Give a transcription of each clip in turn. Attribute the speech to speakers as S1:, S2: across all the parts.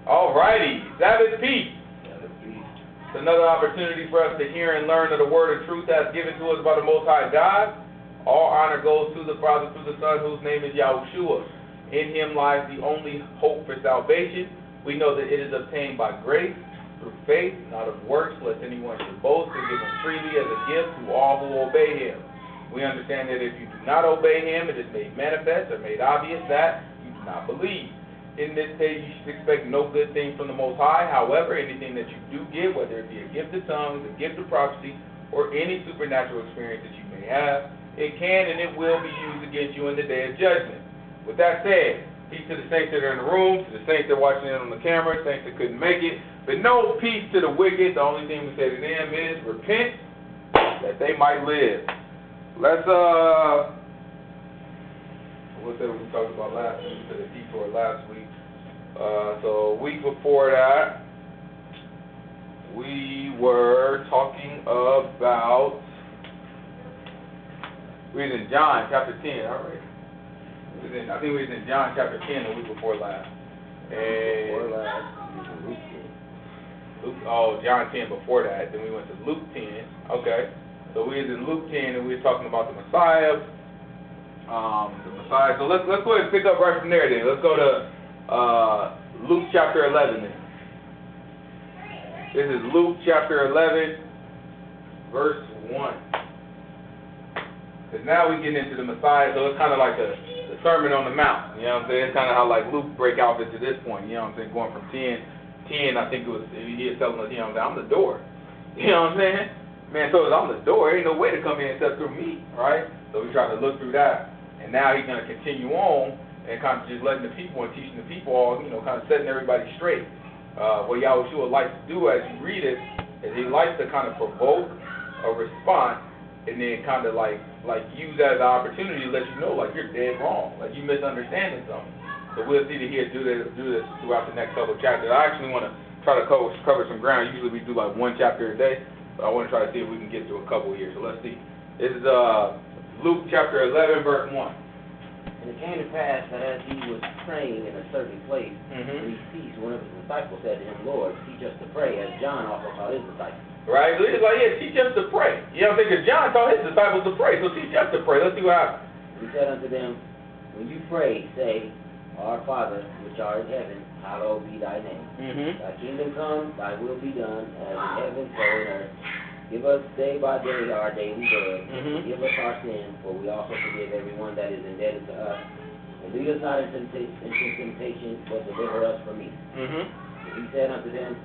S1: Alrighty, Sabbath peace. It's another opportunity for us to hear and learn of the word of truth that's given to us by the Most High God. All honor goes to the Father, through the Son, whose name is Yahushua. In him lies the only hope for salvation. We know that it is obtained by grace, through faith, not of works, lest anyone should boast, and given freely as a gift to all who obey him. We understand that if you do not obey him, it is made manifest or made obvious that you do not believe. In this stage, you should expect no good thing from the Most High. However, anything that you do get, whether it be a gift of tongues, a gift of prophecy, or any supernatural experience that you may have, it can and it will be used against you in the day of judgment. With that said, peace to the saints that are in the room, to the saints that are watching it on the camera, saints that couldn't make it, but no peace to the wicked. The only thing we say to them is repent, that they might live. Let's what did we talked about last week? We did a detour last week. So a week before that, we were talking about, we was in John chapter 10, all right. I think we was in John chapter 10 the week before last. And John 10 before that. Then we went to Luke 10. Okay. So we was in Luke 10 and we were talking about the Messiah. So let's go ahead and pick up right from there then. Let's go to Luke chapter 11 then. This is Luke chapter 11, verse 1. Because now we get into the Messiah, so it's kind of like the Sermon on the Mount. You know what I'm saying? It's kind of how like Luke break out into this point. You know what I'm saying? Going from 10, I think it was, he is telling us, you know what I'm saying? I'm the door. You know what I'm saying? Man, so I'm the door. There ain't no way to come in except through me, right? So we try to look through that. And now he's going to continue on and kind of just letting the people and teaching the people all, you know, kind of setting everybody straight. What Yahushua likes to do as you read it is he likes to kind of provoke a response and then kind of like use that as an opportunity to let you know, like, you're dead wrong. Like, you misunderstanding something. So we'll see to here do this throughout the next couple of chapters. I actually want to try to cover some ground. Usually we do like one chapter a day, but I want to try to see if we can get through a couple here. So let's see. This is Luke chapter 11, verse 1.
S2: And it came to pass that as he was praying in a certain place, when he ceased, one of his disciples said to him, Lord, teach us to pray, as John also taught his disciples.
S1: Right? So he's like, yeah, teach us to pray. You know, because John taught his disciples to pray, so teach us to pray. Let's see what happens.
S2: He said unto them, when you pray, say, Our Father, which art in heaven, hallowed be thy name. Thy kingdom come, thy will be done, as in heaven, so in earth. Give us day by day our daily bread. Forgive us our sins, for we also forgive everyone that is indebted to us. And lead us not into temptation, but deliver us from evil. And he said unto them,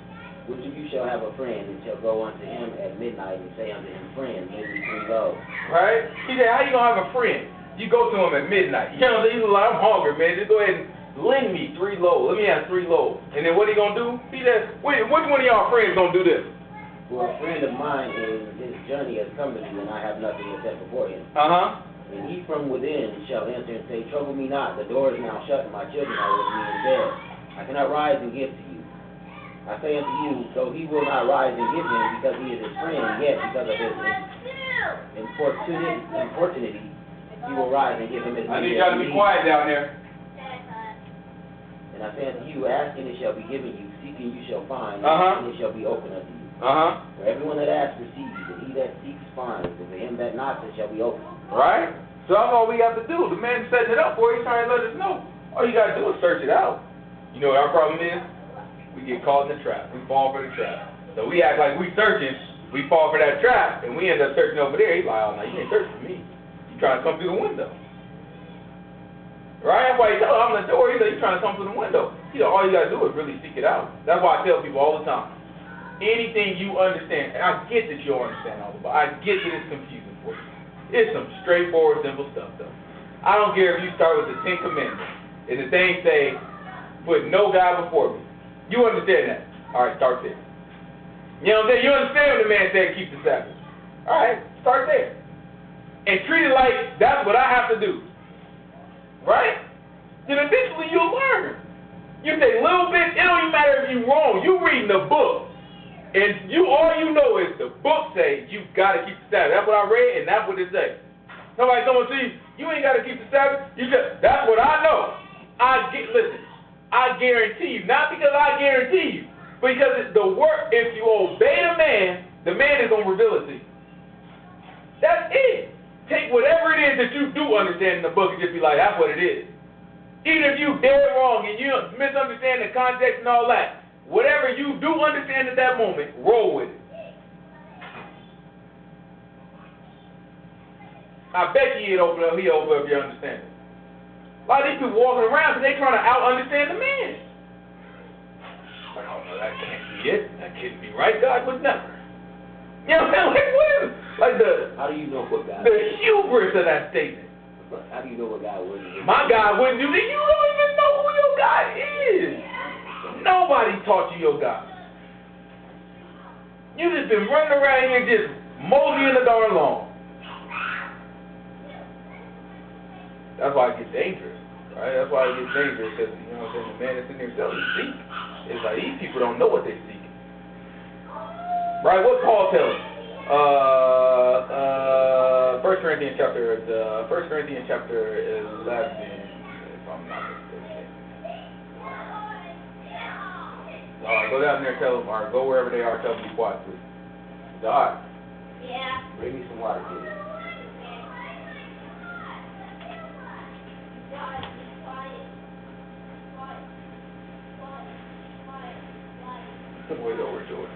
S2: which of you shall have a friend, and shall go unto him at midnight, and say unto him, Friend, lend me 3 loaves.
S1: Right? He said, how you going to have a friend? You go to him at midnight. You know, he's like, I'm hungry, man. Just go ahead and lend me 3 loaves. Let me have 3 loaves. And then what he going to do? He says, which one of y'all friends going to do this?
S2: For a friend of mine in his journey has come to me, and I have nothing to set before him. And he from within shall answer and say, Trouble me not, the door is now shut, and my children are with me in bed. I cannot rise and give to you. I say unto you, though he will not rise and give him, because he is his friend, yet because of his importunity, he will rise and give him his
S1: I need y'all to be quiet down there.
S2: And I say unto you, ask and it shall be given you, seek and you shall find, and it shall be opened unto you. For everyone that asks receives, and he that seeks finds, and to him that knocks it shall be opened.
S1: Right? So that's all we have to do. The man setting it up for you, he's trying to let us know. All you got to do is search it out. You know what our problem is? We get caught in the trap. We fall for the trap. So we act like we searching, we fall for that trap, and we end up searching over there. He's like, oh, no, you ain't searching for me. You trying to come through the window. Right? That's why he told him, I'm the door. He said, you trying to come through the window. You know, all you got to do is really seek it out. That's why I tell people all the time. Anything you understand, and I get that you don't understand all the Bible. I get that it's confusing for you. It's some straightforward, simple stuff, though. I don't care if you start with the 10 Commandments, and the thing say, put no God before me. You understand that? All right, start there. You know what I'm saying? You understand when the man said keep the Sabbath. All right, start there. And treat it like that's what I have to do. Right? Then eventually you'll learn. You say a little bit, it don't even matter if you're wrong. You reading the book. And all you know is the book say you've got to keep the Sabbath. That's what I read, and that's what it says. Somebody come and see you ain't got to keep the Sabbath. That's what I know. Listen, I guarantee you. Not because I guarantee you, but because it's the work. If you obey the man is going to reveal it to you. That's it. Take whatever it is that you do understand in the book and just be like, that's what it is. Even if you dead wrong and you misunderstand the context and all that, whatever you do understand at that moment, roll with it. I bet you he'll open up your understanding. A lot of these people walking around because they trying to out-understand the man. Like, oh no, that can't be it. That can't be right. God would never. You know what I'm saying? Like, what is, like
S2: how do you know what God
S1: the hubris of that statement.
S2: How do you know what God wouldn't do?
S1: My God wouldn't do that. You don't even know who your God is. Nobody taught you your God. You just been running around here just moseying the darn lawn. That's why it gets dangerous, right? That's why it gets dangerous because, you know what I'm saying, the man that's in there selling seek. It's like these people don't know what they seek. Right? What Paul tells us? 1 Corinthians chapter 11, if I'm not mistaken. Alright, go down there and tell them, or go wherever they are, tell them to be quiet, please. God.
S2: Yeah. Bring me some water, please.
S1: Wait over to it.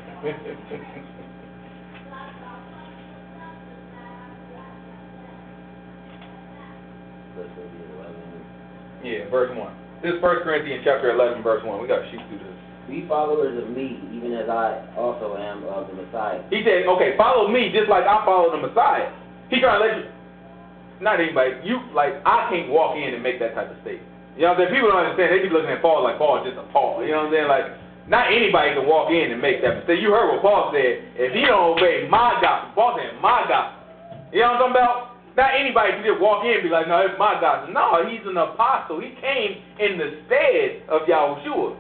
S1: Yeah, verse 1. This is 1 Corinthians chapter 11, verse 1. We got to shoot through this.
S2: Be followers of me, even as I also am of the Messiah.
S1: He said, okay, follow me just like I follow the Messiah. He trying to let you, not anybody, I can't walk in and make that type of statement. You know what I'm saying? People don't understand. They keep looking at Paul like Paul is just a Paul. You know what I'm saying? Like, not anybody can walk in and make that mistake. You heard what Paul said. If he don't obey my gospel, Paul said my gospel. You know what I'm talking about? Not anybody can just walk in and be like, no, it's my gospel. No, he's an apostle. He came in the stead of Yahushua.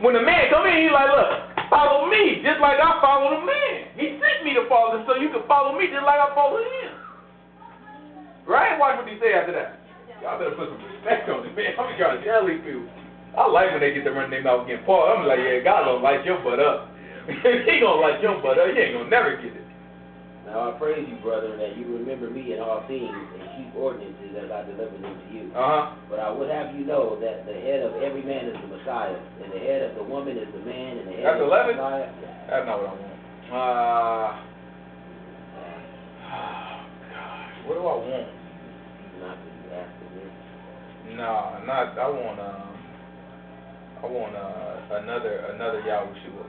S1: When the man come in, he's like, look, follow me just like I follow the man. He sent me to follow him so you can follow me just like I follow him. Right? Watch what he say after that. Y'all better put some respect on it, man. I'm trying to tell these people. I like when they get to run their mouth against Paul. I'm like, yeah, God gonna light your butt up. He gonna light your butt up. You ain't gonna never get it.
S2: Now I praise you, brother, that you remember me in all things and keep ordinances as I deliver them to you. But I would have you know that the head of every man is the Messiah, and the head of the woman is the man, and the head
S1: That's
S2: of
S1: 11?
S2: the Messiah.
S1: That's not what I want. Oh, gosh. What do I want?
S2: Not to be asking this.
S1: Nah, not. I want another Yahushua.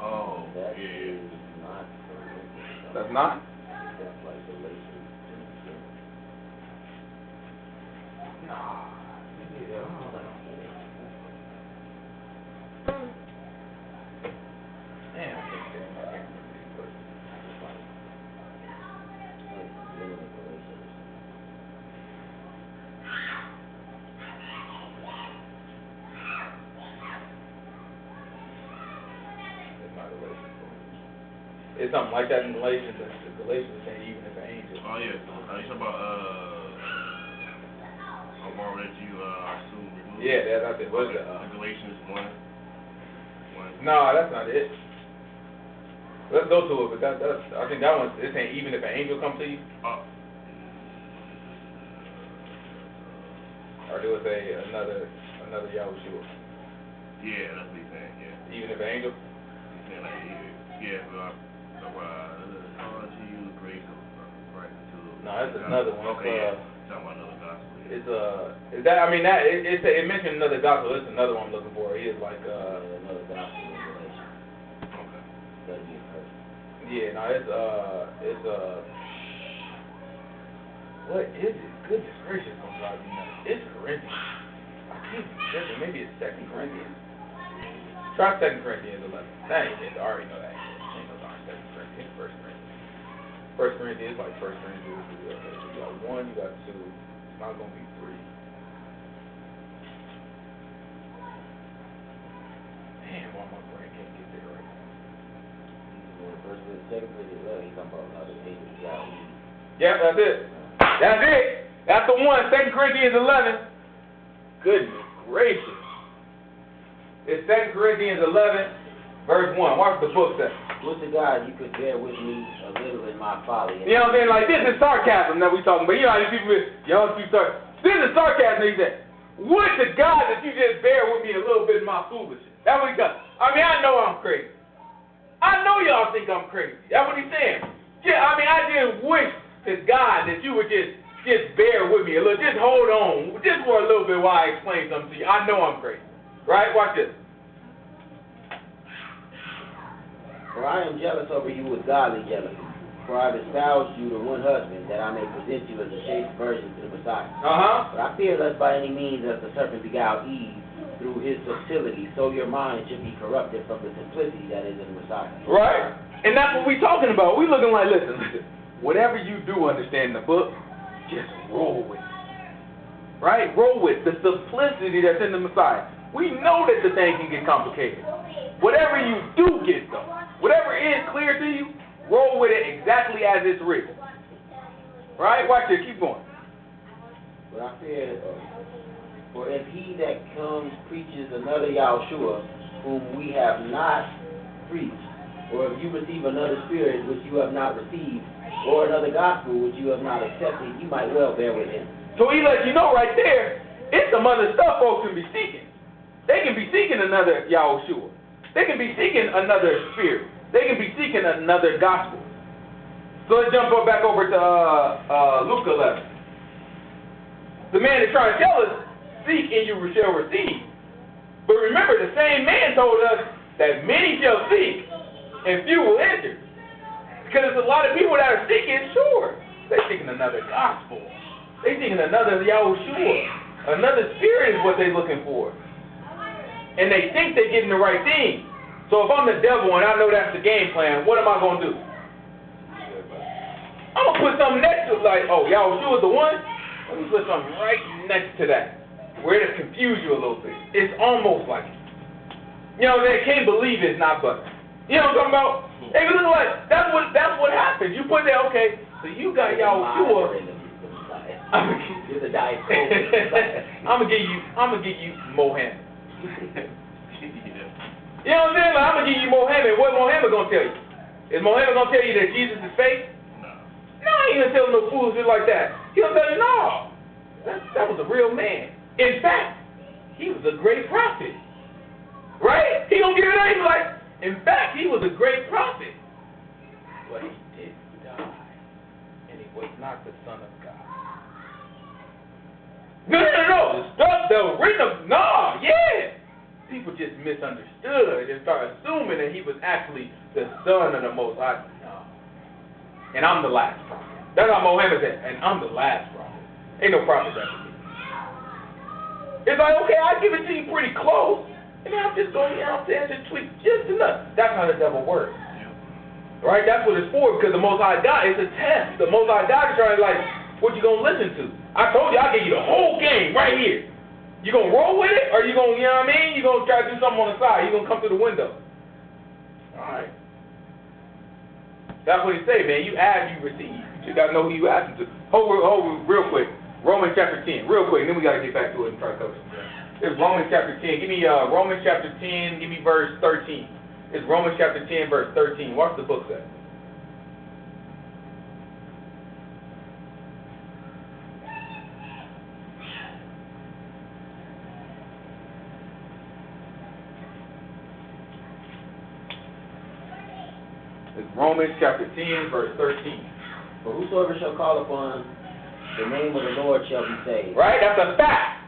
S3: Oh,
S2: That
S3: yeah.
S2: is not.
S1: That's not.
S2: That's like Galatians.
S1: Nah. Yeah. Damn, I can't remember these verses. It's something like that in Galatians. Galatians is saying even if an angel.
S3: Oh, yeah. You talking about, a bar that you, assume removed?
S1: Yeah, that's it. What is it?
S3: Galatians 1.
S1: No, that's not it. Let's go to it, but that's I think that one's it's saying even if an angel comes to you. Or do it say another Yahushua?
S3: Yeah, that's what he's saying, yeah.
S1: Even if an angel?
S3: He's saying like, yeah, to you, grace of Christ to.
S1: No, that's another one.
S3: Okay, yeah. Talking about another gospel. Yeah.
S1: It's is that I mean that it mentioned another gospel. It's another one I'm looking for. It is like
S2: another gospel in Galatians.
S3: Okay.
S2: That'd be a person.
S1: Yeah, no, it's what is it? Goodness gracious, gonna drive me nuts. It's Corinthians. I keep thinking maybe it's 2 Corinthians. Try 2 Corinthians 11. That ain't it. I already know that ain't no darn 2 Corinthians. 1 Corinthians. 1 Corinthians like 1 Corinthians. Okay, so you got 1, you got 2. It's not gonna be 3. Damn, why my brain can't get there right now.
S2: First with 2 Corinthians 11, he's talking about another angel.
S1: Yeah, that's it. That's it. That's the one. 2 Corinthians 11. Goodness gracious. It's 2 Corinthians 11, verse 1. Watch the book say.
S2: Would to God you could bear with me a little in my folly.
S1: You know what I'm saying? Like, this is sarcasm that we talking about. You know how these people, this is sarcasm. He said, would to God that you just bear with me a little bit in my foolishness. That's what he does. I mean, I know I'm crazy. I know y'all think I'm crazy. That's what he's saying. Yeah, I mean, I just wish to God that you would just bear with me a little. Just hold on. Just for a little bit while I explain something to you. I know I'm crazy. Right? Watch this.
S2: For I am jealous over you with godly jealousy. For I have espoused you to one husband, that I may present you as a chaste virgin to the Messiah. But I fear lest by any means, as the serpent beguiled Eve through his subtlety, so your mind should be corrupted from the simplicity that is in the Messiah.
S1: Right. And that's what we're talking about. We're looking like, listen, whatever you do understand the book, just roll with it. Right? Roll with the simplicity that's in the Messiah. We know that the thing can get complicated. Whatever you do get, though, whatever is clear to you, roll with it exactly as it's written. Right? Watch it. Keep going.
S2: But I fear, for if he that comes preaches another Yahushua, whom we have not preached, or if you receive another spirit which you have not received, or another gospel which you have not accepted, you might well bear with him. So
S1: he lets you know right there, it's some other stuff folks can be seeking. They can be seeking another Yahushua. They can be seeking another spirit. They can be seeking another gospel. So let's jump back over to Luke 11. The man is trying to tell us, seek and you shall receive. But remember, the same man told us that many shall seek and few will enter. Because there's a lot of people that are seeking, sure. They're seeking another gospel. They're seeking another Yahushua. Another spirit is what they're looking for. And they think they're getting the right thing. So if I'm the devil and I know that's the game plan, what am I going to do? I'm going to put something next to it, like, oh, Yahushua's the one? Let me put something right next to that, where it'll confuse you a little bit. It's almost like it. You know, they can't believe it's not butter. You know what I'm talking about? Hey, look like that's what happens. You put that, okay, so you got Yahushua.
S2: You're the diet Coke.
S1: I'm gonna give you Mohammed. You know what I'm saying? Like, I'm gonna give you Mohammed. What Mohammed gonna tell you? Is Mohammed gonna tell you that Jesus is fake? No, he ain't gonna tell no fools just like that. He gonna tell you, no, that was a real man. In fact, he was a great prophet. Right? He gonna give it up. He's like, in fact, he was a great prophet. But he did die. And he was not the Son of God. No. The stuff that was written, yeah. People just misunderstood and started assuming that he was actually the Son of the Most High. No. And I'm the last prophet. That's how Mohammed said, and I'm the last prophet. Ain't no prophet after me. It's like, okay, I'll give it to you pretty close. And then I'm just going, you know what I'm saying, just tweak just enough. That's how the devil works. Right? That's what it's for, because the Most High God, it's a test. The Most High God is trying to, like, what you going to listen to? I told you, I'll give you the whole game right here. You going to roll with it, or you going to, you know what I mean? You going to try to do something on the side. You going to come through the window. All right. That's what he say, man. You ask, you receive. You got to know who you asking to. Hold real quick. Romans chapter 10, real quick, and then we got to get back to it and try to cover some stuff. It's Romans chapter 10. Give me Romans chapter 10, give me verse 13. It's Romans chapter 10, verse 13. Watch the book say. It's Romans chapter 10, verse 13.
S2: For whosoever shall call upon the name of the Lord shall be saved.
S1: Right? That's a fact.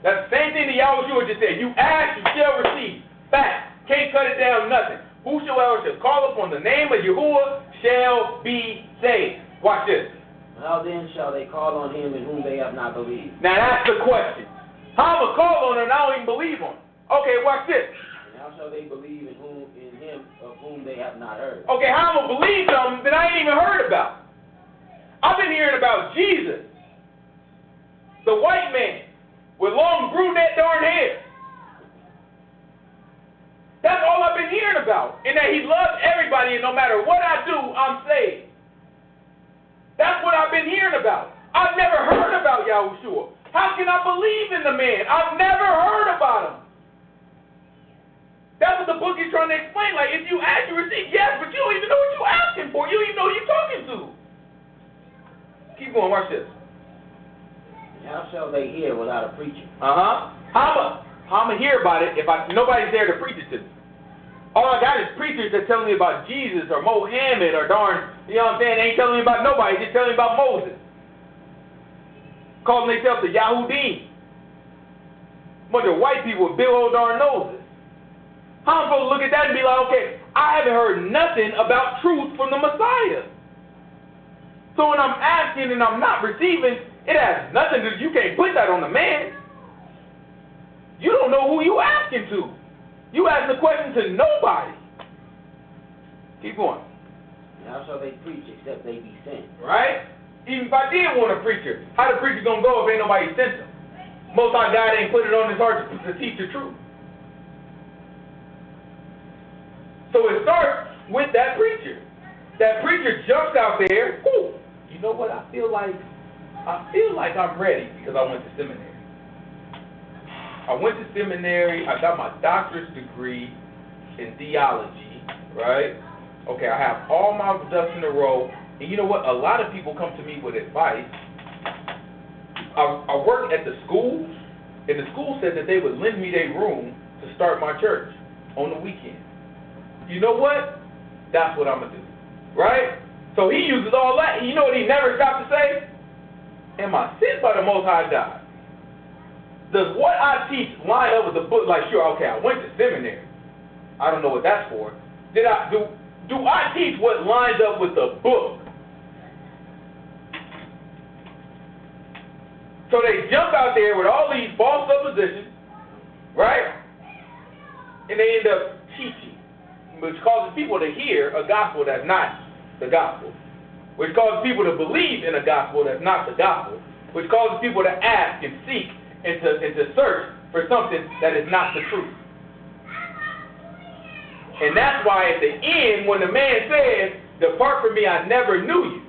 S1: That's the same thing that Yahushua just said. You ask, you shall receive. Fact. Can't cut it down, nothing. Whosoever shall call upon the name of Yahuwah shall be saved. Watch this.
S2: How then shall they call on him in whom they have not believed?
S1: Now that's the question. How am I call on him and I don't even believe on him? Okay, watch this.
S2: And how shall they believe in him of whom they have not heard?
S1: Okay, how am I believe something that I ain't even heard about? I've been hearing about Jesus, the white man with long brunette darn hair. That's all I've been hearing about. And that he loves everybody, and no matter what I do, I'm saved. That's what I've been hearing about. I've never heard about Yahushua. How can I believe in the man? I've never heard about him. the book is trying to explain. Like, if you ask, you receive. Yes, but you don't even know what you're asking for. You don't even know who you're talking to. Keep going. Watch this.
S2: How shall they hear without a preacher?
S1: How I'ma hear about it if nobody's there to preach it to me? All I got is preachers that telling me about Jesus or Mohammed or darn, you know what I'm saying? They ain't telling me about nobody. Just telling me about Moses. Calling themselves the Yahudim. Bunch of white people with big old darn noses. How am I supposed to look at that and be like, okay, I haven't heard nothing about truth from the Messiah. So when I'm asking and I'm not receiving, it has nothing to do. You can't put that on the man. You don't know who you asking to. You ask the question to nobody. Keep going.
S2: And how shall they preach except they be sent?
S1: Right? Even if I did want a preacher, how the preacher gonna go if ain't nobody sent him? Most High God ain't put it on his heart to teach the truth. So it starts with that preacher. That preacher jumps out there. Ooh, you know what? I feel like I'm ready because I went to seminary. I went to seminary. I got my doctorate degree in theology. Right? Okay, I have all my ducks in a row. And you know what? A lot of people come to me with advice. I worked at the school, and the school said that they would lend me their room to start my church on the weekend. You know what? That's what I'm going to do. Right? So he uses all that. You know what he never stopped to say? Am I sent by the Most High God? Does what I teach line up with the book? Like, sure, okay, I went to seminary. I don't know what that's for. Do I teach what lines up with the book? So they jump out there with all these false suppositions, right? And they end up teaching, which causes people to hear a gospel that's not the gospel, which causes people to believe in a gospel that's not the gospel, which causes people to ask and seek and to search for something that is not the truth. And that's why at the end, when the man says, "Depart from me, I never knew you,"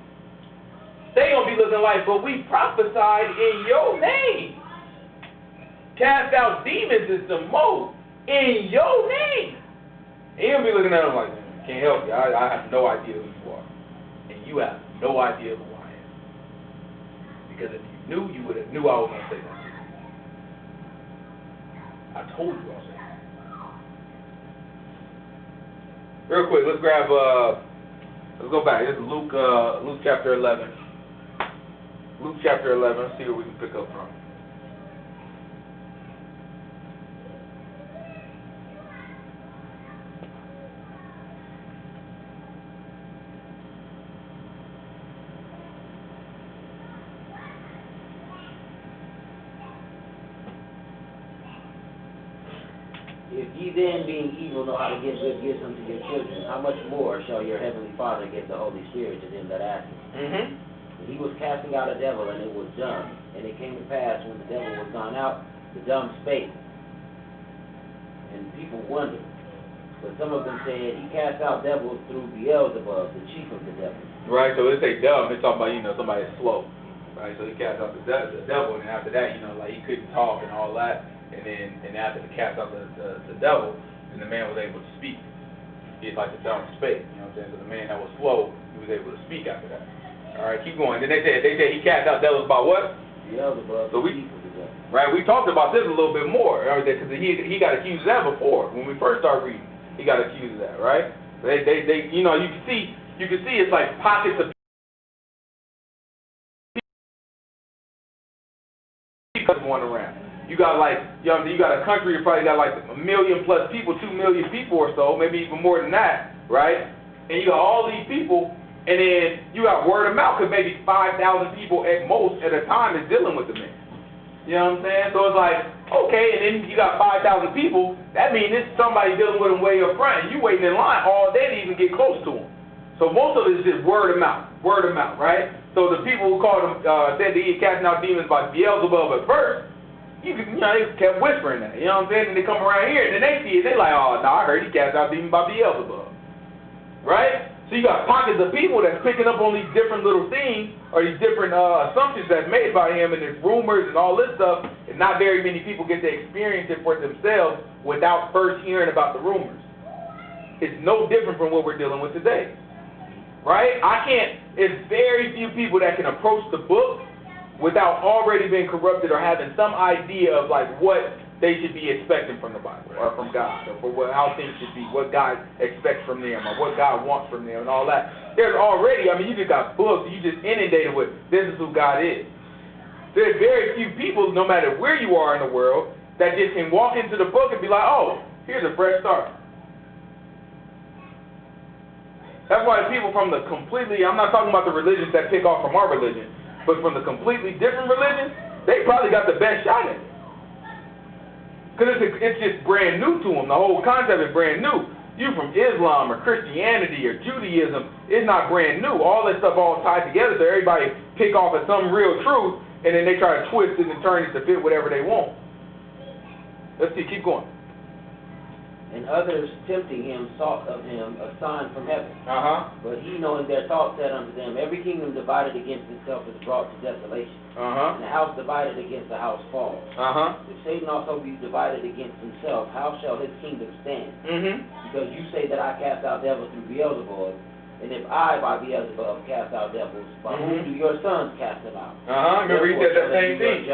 S1: they gonna be looking like, "But we prophesied in your name. Cast out demons is the most in your name." And he'll be looking at them like, "Can't help you. I have no idea who you are. And you have no idea who I am. Because if you knew, you would have knew I was going to say that to you. I told you I was saying that." Real quick, let's grab, let's go back. This is Luke chapter 11. Luke chapter 11. Let's see where we can pick up from.
S2: If ye then, being evil, know how to give good gifts unto your children, how much more shall your heavenly Father give the Holy Spirit to them that ask him? And he was casting out a devil, and it was dumb. And it came to pass, when the devil was gone out, the dumb spake. And people wondered. But some of them said, he cast out devils through Beelzebub, the chief of the devils.
S1: Right, so they say dumb, they're talking about, somebody that's slow. Right, so he cast out the devil, and then after that, like he couldn't talk and all that. And then after he cast out the devil, then the man was able to speak. It's like the dumb spake, you know what I'm saying? So the man that was slow, he was able to speak after that. All right, keep going. Then they said he cast out devils by what?
S2: Beelzebub,
S1: so
S2: the chief of the devils.
S1: Right, we talked about this a little bit more, right? Because he got accused of that before. When we first started reading, he got accused of that, right? They you can see it's like pockets of people going around. You got you got a country that probably got like 1 million plus people, 2 million people or so, maybe even more than that, right? And you got all these people, and then you got word of mouth, because maybe 5,000 people at most at a time is dealing with the man. You know what I'm saying? So it's like, okay, and then you got 5,000 people, that means it's somebody dealing with him way up front, and you waiting in line all day to even get close to him. So most of it is just word of mouth, right? So the people who called him, said that he casting out demons by Beelzebub at first, they kept whispering that, you know what I'm saying? And they come around here, and then they see it, they like, "Oh, no, I heard he cast out demons by Beelzebub." Right? So you got pockets of people that's picking up on these different little things, or these different assumptions that's made by him, and there's rumors and all this stuff, and not very many people get to experience it for themselves without first hearing about the rumors. is no different from what we're dealing with today. Right? It's very few people that can approach the book without already being corrupted or having some idea of like what they should be expecting from the Bible or from God, or for how things should be, what God expects from them or what God wants from them and all that. There's already, you just got books, you just inundated with this is who God is. There's very few people, no matter where you are in the world, that just can walk into the book and be like, oh, here's a fresh start. That's why the people from the completely, I'm not talking about the religions that pick off from our religion, but from the completely different religions, they probably got the best shot at it. Because it's just brand new to them. The whole concept is brand new. You from Islam or Christianity or Judaism, it's not brand new. All that stuff all tied together, so everybody pick off at some real truth, and then they try to twist it and turn it to fit whatever they want. Let's see, keep going.
S2: And others tempting him sought of him a sign from heaven. But he, knowing their thoughts, said unto them, every kingdom divided against itself is brought to desolation. And the house divided against the house falls. If Satan also be divided against himself, how shall his kingdom stand? Because you say that I cast out devils through Beelzebub, and if I by Beelzebub cast out devils, by whom do your sons cast them out?
S1: Remember he said that same thing.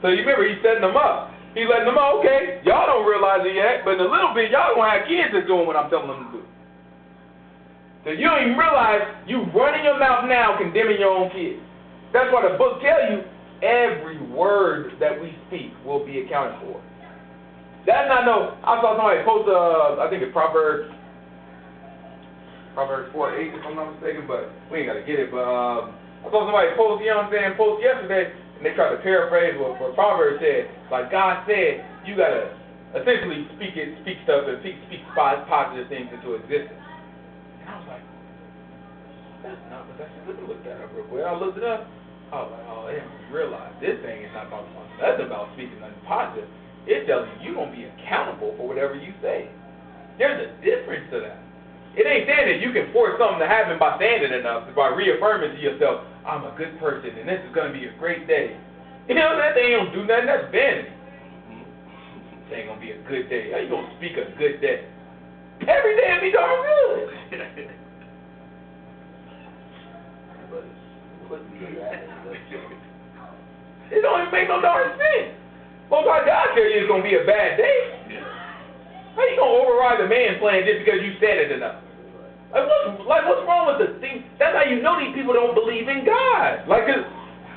S1: So you remember he's setting them up. He's letting them know, okay, y'all don't realize it yet, but in a little bit, y'all gonna have kids that's doing what I'm telling them to do. So you don't even realize you running your mouth now condemning your own kids. That's why the book tells you every word that we speak will be accounted for. That's not no, I saw somebody post, I think it's Proverbs 4:8 if I'm not mistaken, but we ain't gotta get it, but I saw somebody post, you know what I'm saying, post yesterday, and they tried to paraphrase what Proverbs said. Like God said, you gotta essentially speak stuff and speak positive things into existence. And I was like, that's not what that said. Let me look that up real quick. I looked it up. I was like, oh, I didn't realize this thing is not talking about nothing about speaking nothing positive. It tells you you're gonna be accountable for whatever you say. There's a difference to that. It ain't saying that you can force something to happen by saying it enough, by reaffirming to yourself, I'm a good person and this is going to be a great day. You know, that thing don't do nothing, that's vanity. This ain't going to be a good day. How you going to speak a good day? Every day be darn good. It don't even make no darn sense. Most of God tell you it's going to be a bad day. How you going to override the man's plan just because you said it enough? What's wrong with the thing? That's how you know these people don't believe in God. Like, it's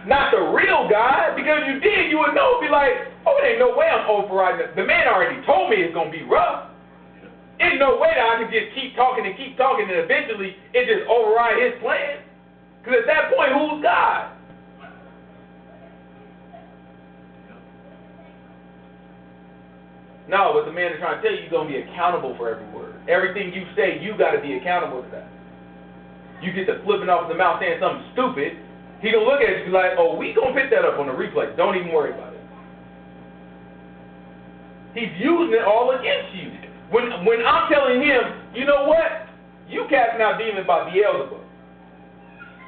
S1: not the real God, because if you did, you would know, be like, oh, there ain't no way I'm overriding it. The man already told me it's going to be rough. There's no way that I can just keep talking, and eventually it just override his plan. Because at that point, who's God? No, but the man is trying to tell you, you're going to be accountable for every word. Everything you say, you got to be accountable to that. You get to flipping off the mouth saying something stupid, he going to look at you and be like, oh, we going to pick that up on the replay. Don't even worry about it. He's using it all against you. When I'm telling him, you know what? You casting out demons by Beelzebub.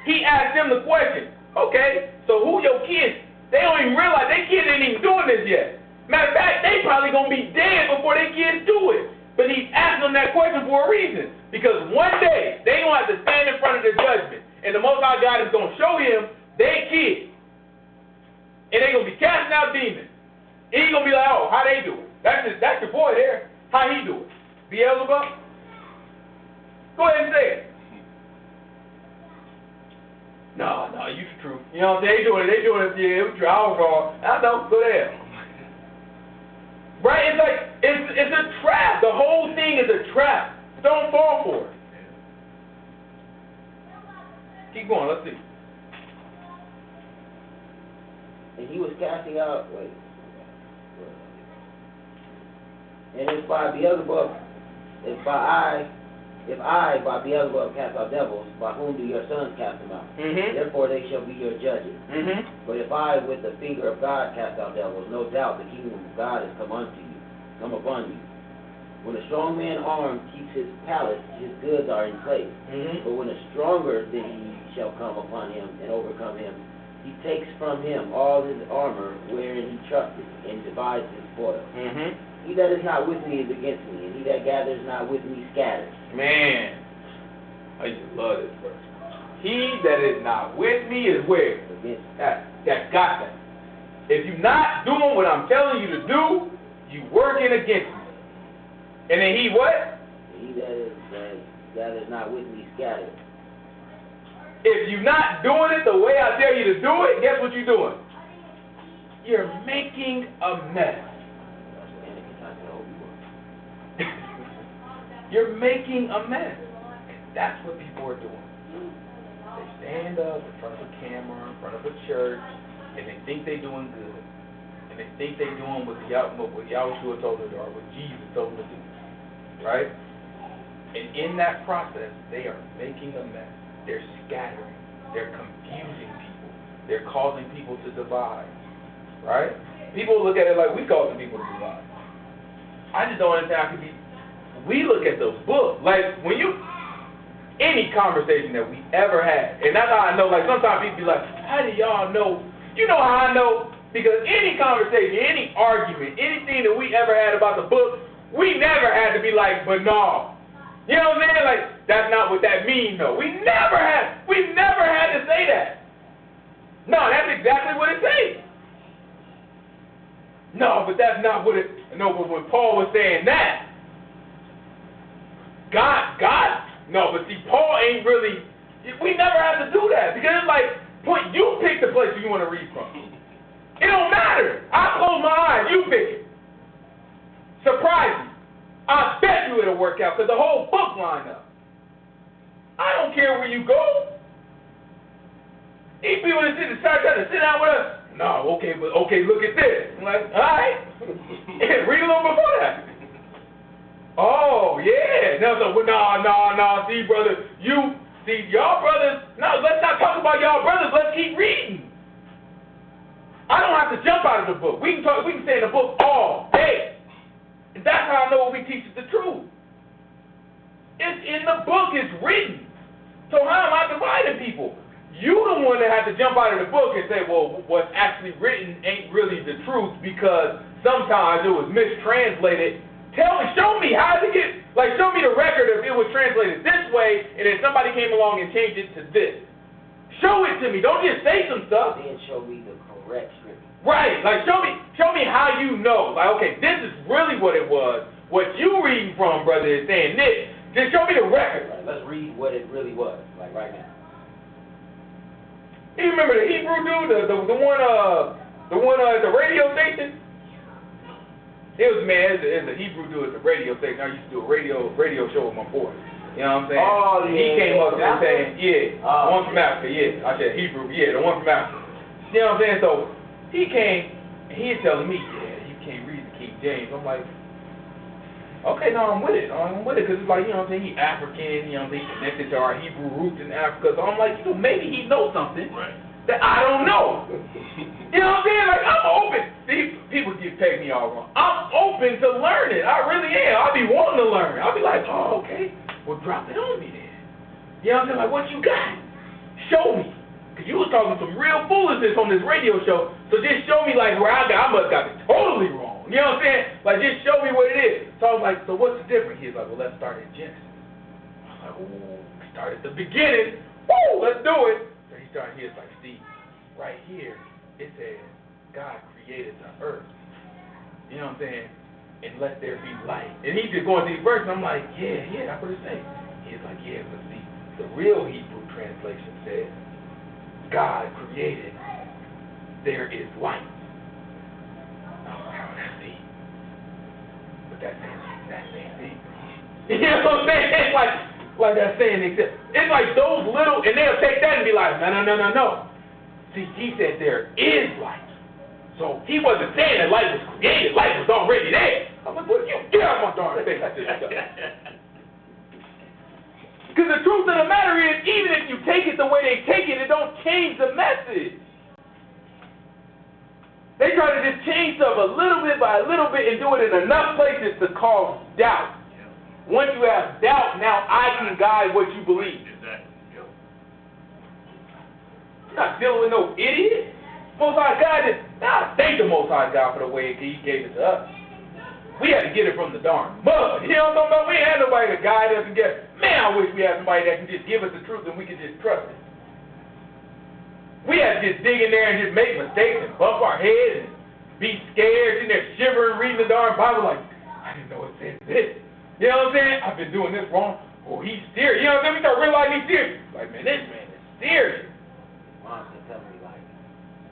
S1: He asked them the question, okay, so who your kids? They don't even realize their kids ain't even doing this yet. Matter of fact, they probably going to be dead before their kids do it. But he's asking them that question for a reason. Because one day, they going to have to stand in front of the judgment. And the Most High God is going to show him their kids. And they're going to be casting out demons. And he's going to be like, oh, how they do it? That's your boy there. How he do it? Beelzebub? Go ahead and say it. No, you the truth. You know what I'm saying? They doing it, yeah, it was true. I was wrong. I know, go there. Right? It's like, it's a trap. The whole thing is a trap. Don't fall for it. Keep going, let's see.
S2: And he was casting out, and if by Beelzebub, if I by Beelzebub cast out devils, by whom do your sons cast them out? Therefore they shall be your judges. But if I with the finger of God cast out devils, no doubt the kingdom of God has come upon you. When a strong man armed keeps his palace, his goods are in place. But when a stronger than he shall come upon him and overcome him, he takes from him all his armor wherein he trusted, and divides his spoil. He that is not with me is against me, and he that gathers not with me scatters.
S1: Man, I used to love this verse. He that is not with me is where?
S2: Against me.
S1: That got that. If you're not doing what I'm telling you to do, you working against me. And then he what?
S2: He that gathers not with me scatters.
S1: If you're not doing it the way I tell you to do it, guess what you're doing? You're making a mess. You're making a mess. And that's what people are doing. They stand up in front of a camera, in front of a church, and they think they're doing good. And they think they're doing what Yahushua told them to do, or what Jesus told them to do. Right? And in that process, they are making a mess. They're scattering. They're confusing people. They're causing people to divide. Right? People look at it like we causing people to divide. I just don't understand how could be. We look at those books. Like, when you, any conversation that we ever had, and that's how I know, like, sometimes people be like, how do y'all know? You know how I know? Because any conversation, any argument, anything that we ever had about the book, we never had to be like, but no. You know what I'm saying? Like, that's not what that means, though. We never had to say that. No, that's exactly what it says. No, but that's not what it, no, but when Paul was saying that, God, no, but see, Paul ain't really, we never have to do that, because it's like, you pick the place you want to read from. It don't matter. I close my eyes, you pick it. Surprise me. I bet you it'll work out, because the whole book lined up. I don't care where you go. These people that start trying to sit down with us, no, okay, look at this. I'm like, all right. Read a little before that. Oh, yeah. No, see, brother, y'all brothers, no, let's not talk about y'all brothers, let's keep reading. I don't have to jump out of the book. We can stay in the book all day. And that's how I know what we teach is the truth. It's in the book, it's written. So how am I dividing people? You the one that had to jump out of the book and say, well, what's actually written ain't really the truth because sometimes it was mistranslated. Show me how to show me the record if it was translated this way and then somebody came along and changed it to this. Show it to me. Don't just say some stuff.
S2: Then show me the correct scripture.
S1: Right. Like, show me how you know. Like, okay, this is really what it was. What you reading from, brother, is saying this. Just show me the record.
S2: Right, let's read what it really was, like right now.
S1: You remember the Hebrew dude, the one at the radio station? It was a Hebrew dude at the radio station. I used to do a radio show with my boy. You know what I'm saying?
S2: Oh, yeah.
S1: He came up there saying, the one from Africa, yeah. I said Hebrew, the one from Africa. You know what I'm saying? So he came and he's telling me, you can't read the King James. I'm like, okay, no, I'm with it. Because it's like, you know what I'm saying, he's African, you know what I'm saying, connected to our Hebrew roots in Africa. So I'm like, maybe he knows something that I don't know. You know what I'm saying? Like, I'm open. See, people take me all wrong. I'm open to learning. I really am. I'll be wanting to learn. I'll be like, oh, okay. Well, drop it on me then. You know what I'm saying? Like, what you got? Show me. Because you was talking some real foolishness on this radio show. So just show me, like, where I must got it totally wrong. You know what I'm saying? Like, just show me what it is. So I was like, so what's the difference? He's like, well, let's start at Genesis. I was like, ooh, start at the beginning. Woo, let's do it. So he started here. It's like, Steve, right here, it says God created the earth. You know what I'm saying? And let there be light. And he's just going through these verses. I'm like, yeah, that's what it says. He's like, yeah, but see, the real Hebrew translation says, God created, there is light. I'm like, oh, that's deep. But that's saying deep. You know what I'm saying? It's like that's saying except. It's like those little, and they'll take that and be like, no. See, he said there is light. So he wasn't saying that light was created. Light was already there. I'm like, well, you get out my darn face like this. Because the truth of the matter is, even if you take it the way they take it, it don't change the message. They try to just change stuff a little bit by a little bit and do it in enough places to cause doubt. Once you have doubt, now I can guide what you believe. You're not dealing with no idiot. Most High God I thank the Most High God for the way He gave it to us. we had to get it from the darn mud. You know what I'm talking about? We ain't had nobody to guide us and get. Man, I wish we had somebody that can just give us the truth and we could just trust it. We had to just dig in there and just make mistakes and bump our heads and be scared in there shivering, reading the darn Bible like, I didn't know it said this. You know what I'm saying? I've been doing this wrong. Oh, he's serious. You know what I'm saying? We start realizing he's serious. Like, man, this man is serious.
S2: Mom can tell me like,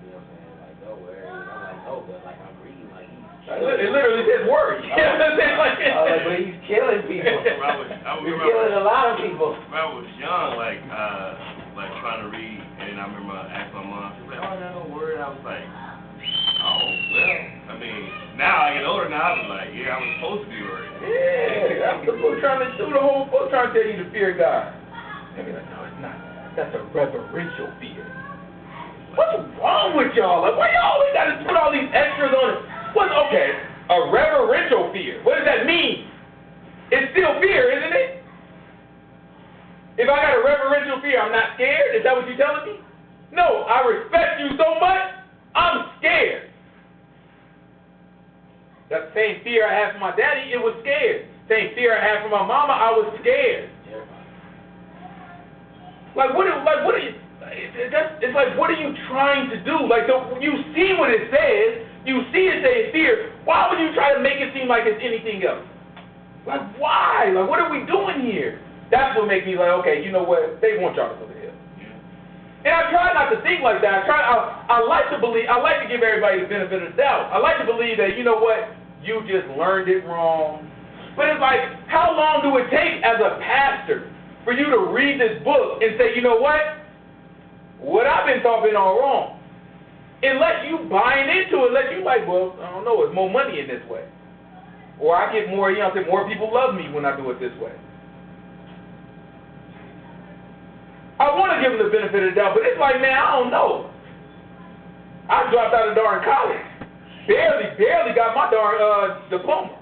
S2: you know what I'm saying, like, don't worry. And I'm like, no, but like I'm reading like he's killing.
S1: It literally says worry. You know what I'm saying? Like,
S2: but he's killing people. He's killing a lot of people.
S3: When I was young, like trying to read, and I remember asking my mom, she was like, oh, no, don't worry. And I was like, oh, well, I mean, now I get older now, I was like, yeah, I was supposed to be worried.
S1: yeah, that's the book trying to do. The whole book trying to tell you to fear God. And be like, no, it's not. That's a reverential fear. What's wrong with y'all? Like, why y'all always got to put all these extras on it? What's okay? A reverential fear. What does that mean? It's still fear, isn't it? If I got a reverential fear, I'm not scared? Is that what you're telling me? No, I respect you so much, I'm scared. That same fear I had for my daddy, it was scared. Same fear I had for my mama, I was scared. Like what are you? It's like, what are you trying to do? Like, you see what it says, you see it say fear. Why would you try to make it seem like it's anything else? Like, why? Like, what are we doing here? That's what makes me like, okay, you know what? They want y'all to go to hell. And I try not to think like that. I like to give everybody the benefit of the doubt. I like to believe that, you know what? You just learned it wrong. But it's like, how long do it take as a pastor for you to read this book and say, you know what? What I've been taught been all wrong. Unless you buying into it, unless you like, well, I don't know, it's more money in this way. Or I get more, more people love me when I do it this way. I want to give them the benefit of the doubt, but it's like, man, I don't know. I dropped out of darn college. Barely got my darn diploma.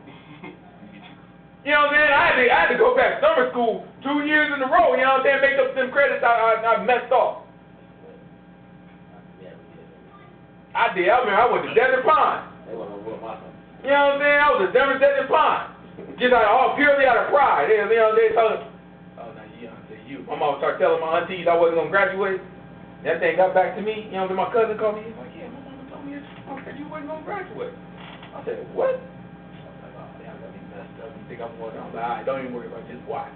S1: You know what I'm saying? I had to go back summer school 2 years in a row, you know what I'm saying, make up some credits I messed off. I did. I remember I went to Desert Pine. You know what I'm saying? I was a Desert Pine. Just purely out of pride. You know what I'm saying? My mom started telling my aunties I wasn't going to graduate. That thing got back to me. You know, my cousin called me. He's like, yeah, my mama told me you wasn't going to graduate. I said, what? I was like, oh, yeah, I got me messed up. You think I'm going on? All right, don't even worry about it. Just watch.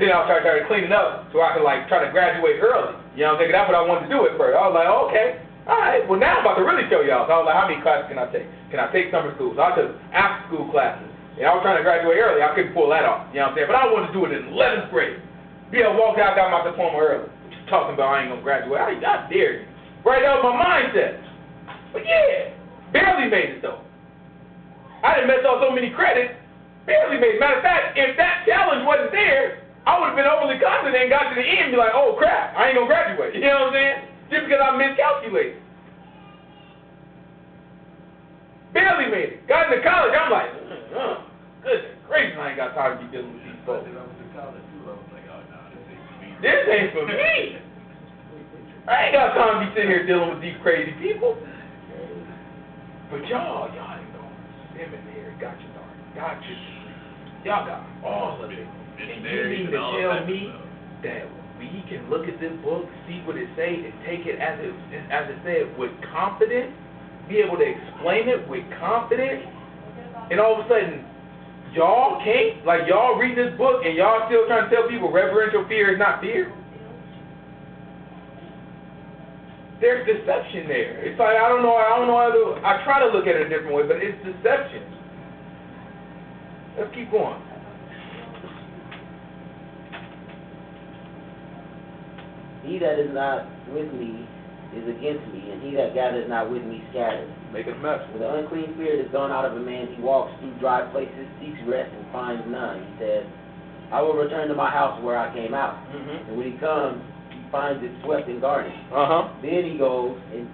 S1: Then I started cleaning up so I could, like, try to graduate early. You know what I'm saying? That's what I wanted to do at first. I was like, oh, okay. All right. Well, now I'm about to really show y'all. So I was like, how many classes can I take? Can I take summer school? So I took after-school classes. And I was trying to graduate early. I couldn't pull that off. You know what I'm saying? But I wanted to do it in 11th grade. Yeah, I walked out, got my diploma early. Talking about I ain't gonna graduate. I dare you. Right, that was my mindset. But yeah, barely made it though. I didn't mess up so many credits. Barely made it. Matter of fact, if that challenge wasn't there, I would have been overly confident and got to the end and be like, oh crap, I ain't gonna graduate. You know what I'm saying? Just because I miscalculated. Barely made it. Got into college, I'm like, goodness gracious, I ain't got time to be dealing with these folks. This ain't for me. I ain't got time to be sitting here dealing with these crazy people. But y'all ain't going seminary, got your darn, got your degree. Y'all got all of it. And you mean to tell me that we can look at this book, see what it say, and take it as it said with confidence, be able to explain it with confidence, and all of a sudden, y'all can't, like y'all read this book and y'all still trying to tell people reverential fear is not fear? There's deception there. It's like, I don't know I try to look at it a different way, but it's deception. Let's keep going.
S2: He that is not with me is against me, and he that gathereth not with me scatters.
S1: Make a mess.
S2: When the unclean spirit is gone out of a man, he walks through dry places, seeks rest, and finds none. He says, I will return to my house where I came out. And when he comes, he finds it swept and garnished. Then he goes and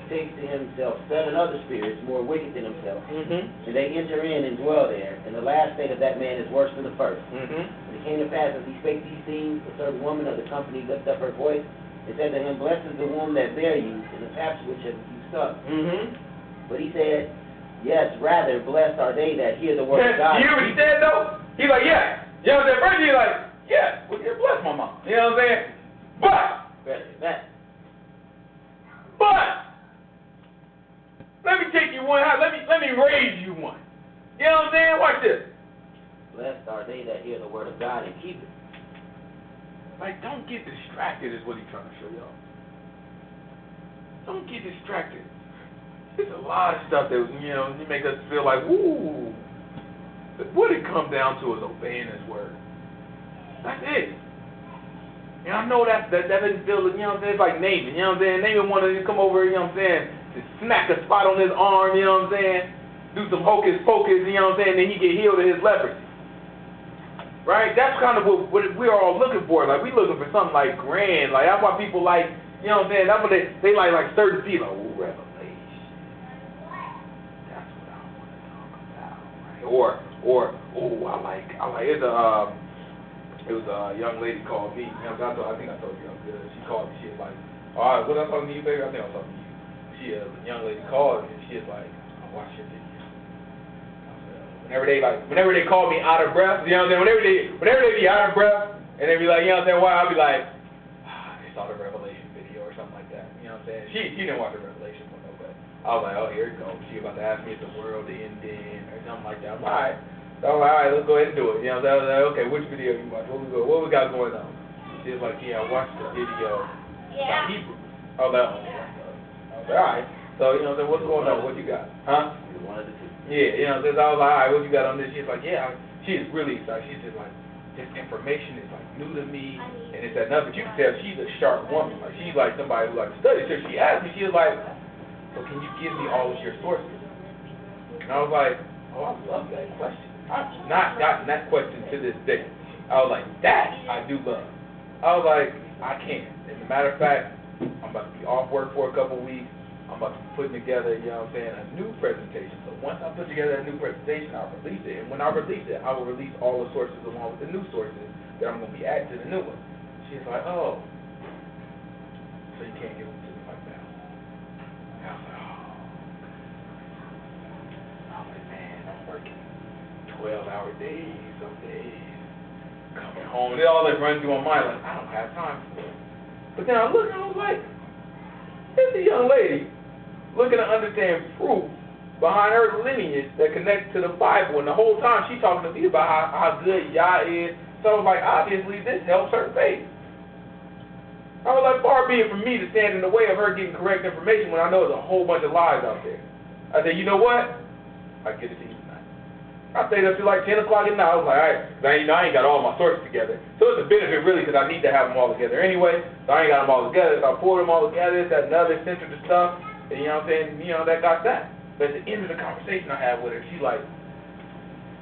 S2: takes to himself 7 other spirits more wicked than himself. And they enter in and dwell there. And the last state of that man is worse than the first. And it came to pass, as he spake these things, a certain woman of the company lifted up her voice and said to him, Blessed is the womb that bare you, and the paps which have you sucked. But he said, Yes, rather, blessed are they that hear the word of God.
S1: You hear what he said, though? He's like, yeah. You know what I'm saying? First, he's like, yeah, well, you're blessed, my mom. You know what I'm saying? But, let me take you one out. Let me raise you one. You know what I'm saying? Watch this.
S2: Blessed are they that hear the word of God and keep it.
S1: Like, don't get distracted is what he's trying to show y'all. Don't get distracted. There's a lot of stuff that, you know, you make us feel like, ooh. But what it comes down to is obeying his word. That's it. And I know that doesn't feel, you know what I'm saying? It's like Naaman, you know what I'm saying? Naaman wanted to come over, you know what I'm saying, to smack a spot on his arm, you know what I'm saying? Do some hocus pocus, you know what I'm saying? Then he get healed of his leprosy. Right? That's kind of what we're all looking for. Like, we looking for something like grand. Like, that's why people like, you know what I'm saying? That's what they like certain people. Like, ooh, revelation. That's what I want to talk about. Right? Or, ooh, I like, it was a young lady called me. You know, I think I told you I'm good. She called me. She was like, all right, was I talking to you, baby? I think I was talking to you. A young lady called me, and she was like, I watched your video. Whenever they call me out of breath, you know what I'm saying? Whenever they be out of breath, and they be like, you know what I'm saying? Why? I'll be like, they saw the Revelation video or something like that. You know what I'm saying? She didn't watch the Revelation one, but I was like, oh, here it goes. She about to ask me if the world ended or something like that. I'm like, all right. So I'm like, all right, let's go ahead and do it. You know what I'm saying? I was like, okay, which video you watch? What we got going on? She was like, yeah, I watched the video about Hebrew. I was like, oh, yeah. I was like, all right. So, you know what I'm saying? What's going on? What you got? Huh?
S2: One of the two.
S1: Yeah, you know, I was like, all right, what you got on this? She's like, yeah, she's really excited. She's just like, this information is like new to me, and it's that number. But you can tell she's a sharp woman. Like, she's like somebody who like studies. So she asked me, she was like, so can you give me all of your sources? And I was like, oh, I love that question. I've not gotten that question to this day. I was like, that I do love. I was like, I can. As a matter of fact, I'm about to be off work for a couple weeks. I'm about to be putting together, you know what I'm saying, a new presentation. So once I put together a new presentation, I'll release it. And when I release it, I will release all the sources along with the new sources that I'm going to be adding to the new one. She's like, oh, so you can't give them to me like that. And I was like, oh. I was like, man, I'm working 12-hour days some days. Coming home, and all that runs through my mind, like, I don't have time for it. But then I looked and I was like, here's a young lady looking to understand proof behind her lineage that connects to the Bible, and the whole time she's talking to me about how good Yah is. So I was like, obviously this helps her faith. I was like, far be it from me to stand in the way of her getting correct information when I know there's a whole bunch of lies out there. I said, you know what? I get it to you tonight. I stayed up till like 10 o'clock at night. I was like, all right, I ain't got all my sources together. So it's a benefit really because I need to have them all together anyway. So I ain't got them all together. So I poured them all together, that another center to stuff. And you know what I'm saying? You know, that got that. But at the end of the conversation I had with her, she like,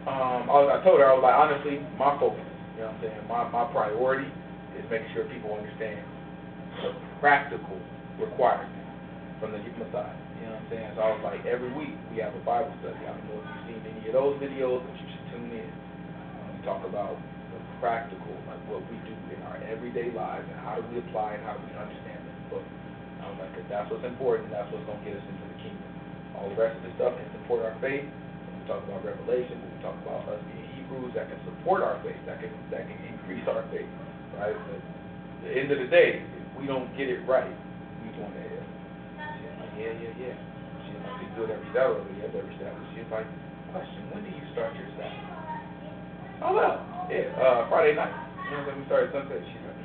S1: I told her, I was like, honestly, my focus, you know what I'm saying, my priority is making sure people understand the practical requirements from the Messiah. You know what I'm saying? So I was like, every week we have a Bible study. I don't know if you've seen any of those videos, but you should tune in. We talk about the practical, like what we do in our everyday lives and how do we apply and how do we understand this book. I was like, because that's what's important. That's what's going to get us into the kingdom. All the rest of the stuff can support our faith. When we talk about Revelation, when we talk about us being Hebrews, that can support our faith. That can increase our faith, right? But at the end of the day, if we don't get it right, we going to hell. Yeah. She's like, we do it every Sabbath. She's like, question, when do you start your Sabbath? Oh, well, yeah, Friday night. You know what I'm saying? We started sunset. She's like,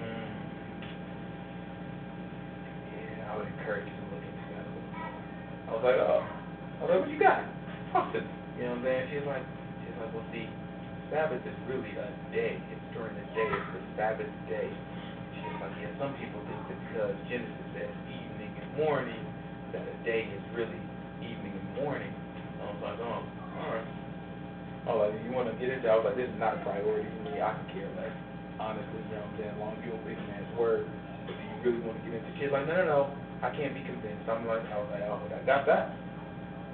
S1: yeah, I would encourage you to look into that a little more. I was like, what you got? Talk to me. You know what I'm saying? She's like, well, see, Sabbath is really a day. It's during the day. It's the Sabbath day. She's like, yeah, some people think that because Genesis says evening and morning, that a day is really evening and morning. I was like, oh, all right. I was like, you want to get into it? I was like, this is not a priority for me. I can care less. Honestly, you know what I'm saying? As long as you obey the man's word. But do you really want to get into it? She's like, no. I can't be convinced. I was like, oh, I got that.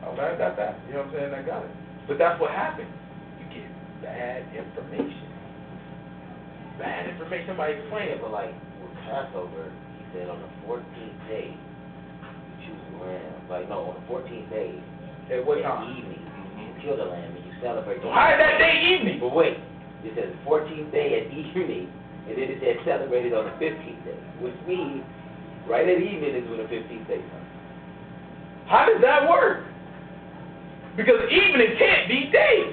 S1: I was like, I got that. You know what I'm saying? I got it. But that's what happens. You get bad information. Somebody explain it.
S2: But like with Passover, he said on the 14th day, choose a lamb. Like, no, on the 14th day,
S1: At what
S2: in the
S1: time?
S2: evening. You kill the lamb and you celebrate.
S1: How is that day evening?
S2: But wait, it says 14th day at evening, and then it says celebrated on the 15th day, which means right at evening is when the 15th day comes.
S1: How does that work? Because evening can't be day.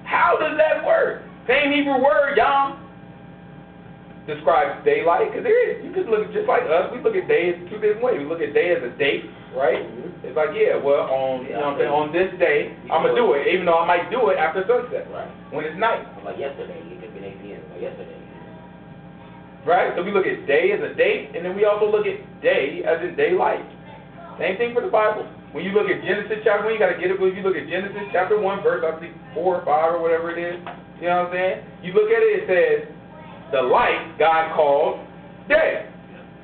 S1: How does that work? Same Hebrew word, yom, describes daylight, because there is, you can look at, just like us, we look at day in two different ways. We look at day as a date, right? It's like, yeah, well, on, you know what I'm saying, on this day, I'm going to do it, even though I might do it after sunset,
S2: Right.
S1: when it's night.
S2: Like yesterday, it could be 8 p.m. Like yesterday.
S1: Right? So we look at day as a date, and then we also look at day as in daylight. Same thing for the Bible. When you look at Genesis chapter 1, you got to get it, but if you look at Genesis chapter 1, verse, I think 4 or 5 or whatever it is, you know what I'm saying? You look at it, it says, the light God called day.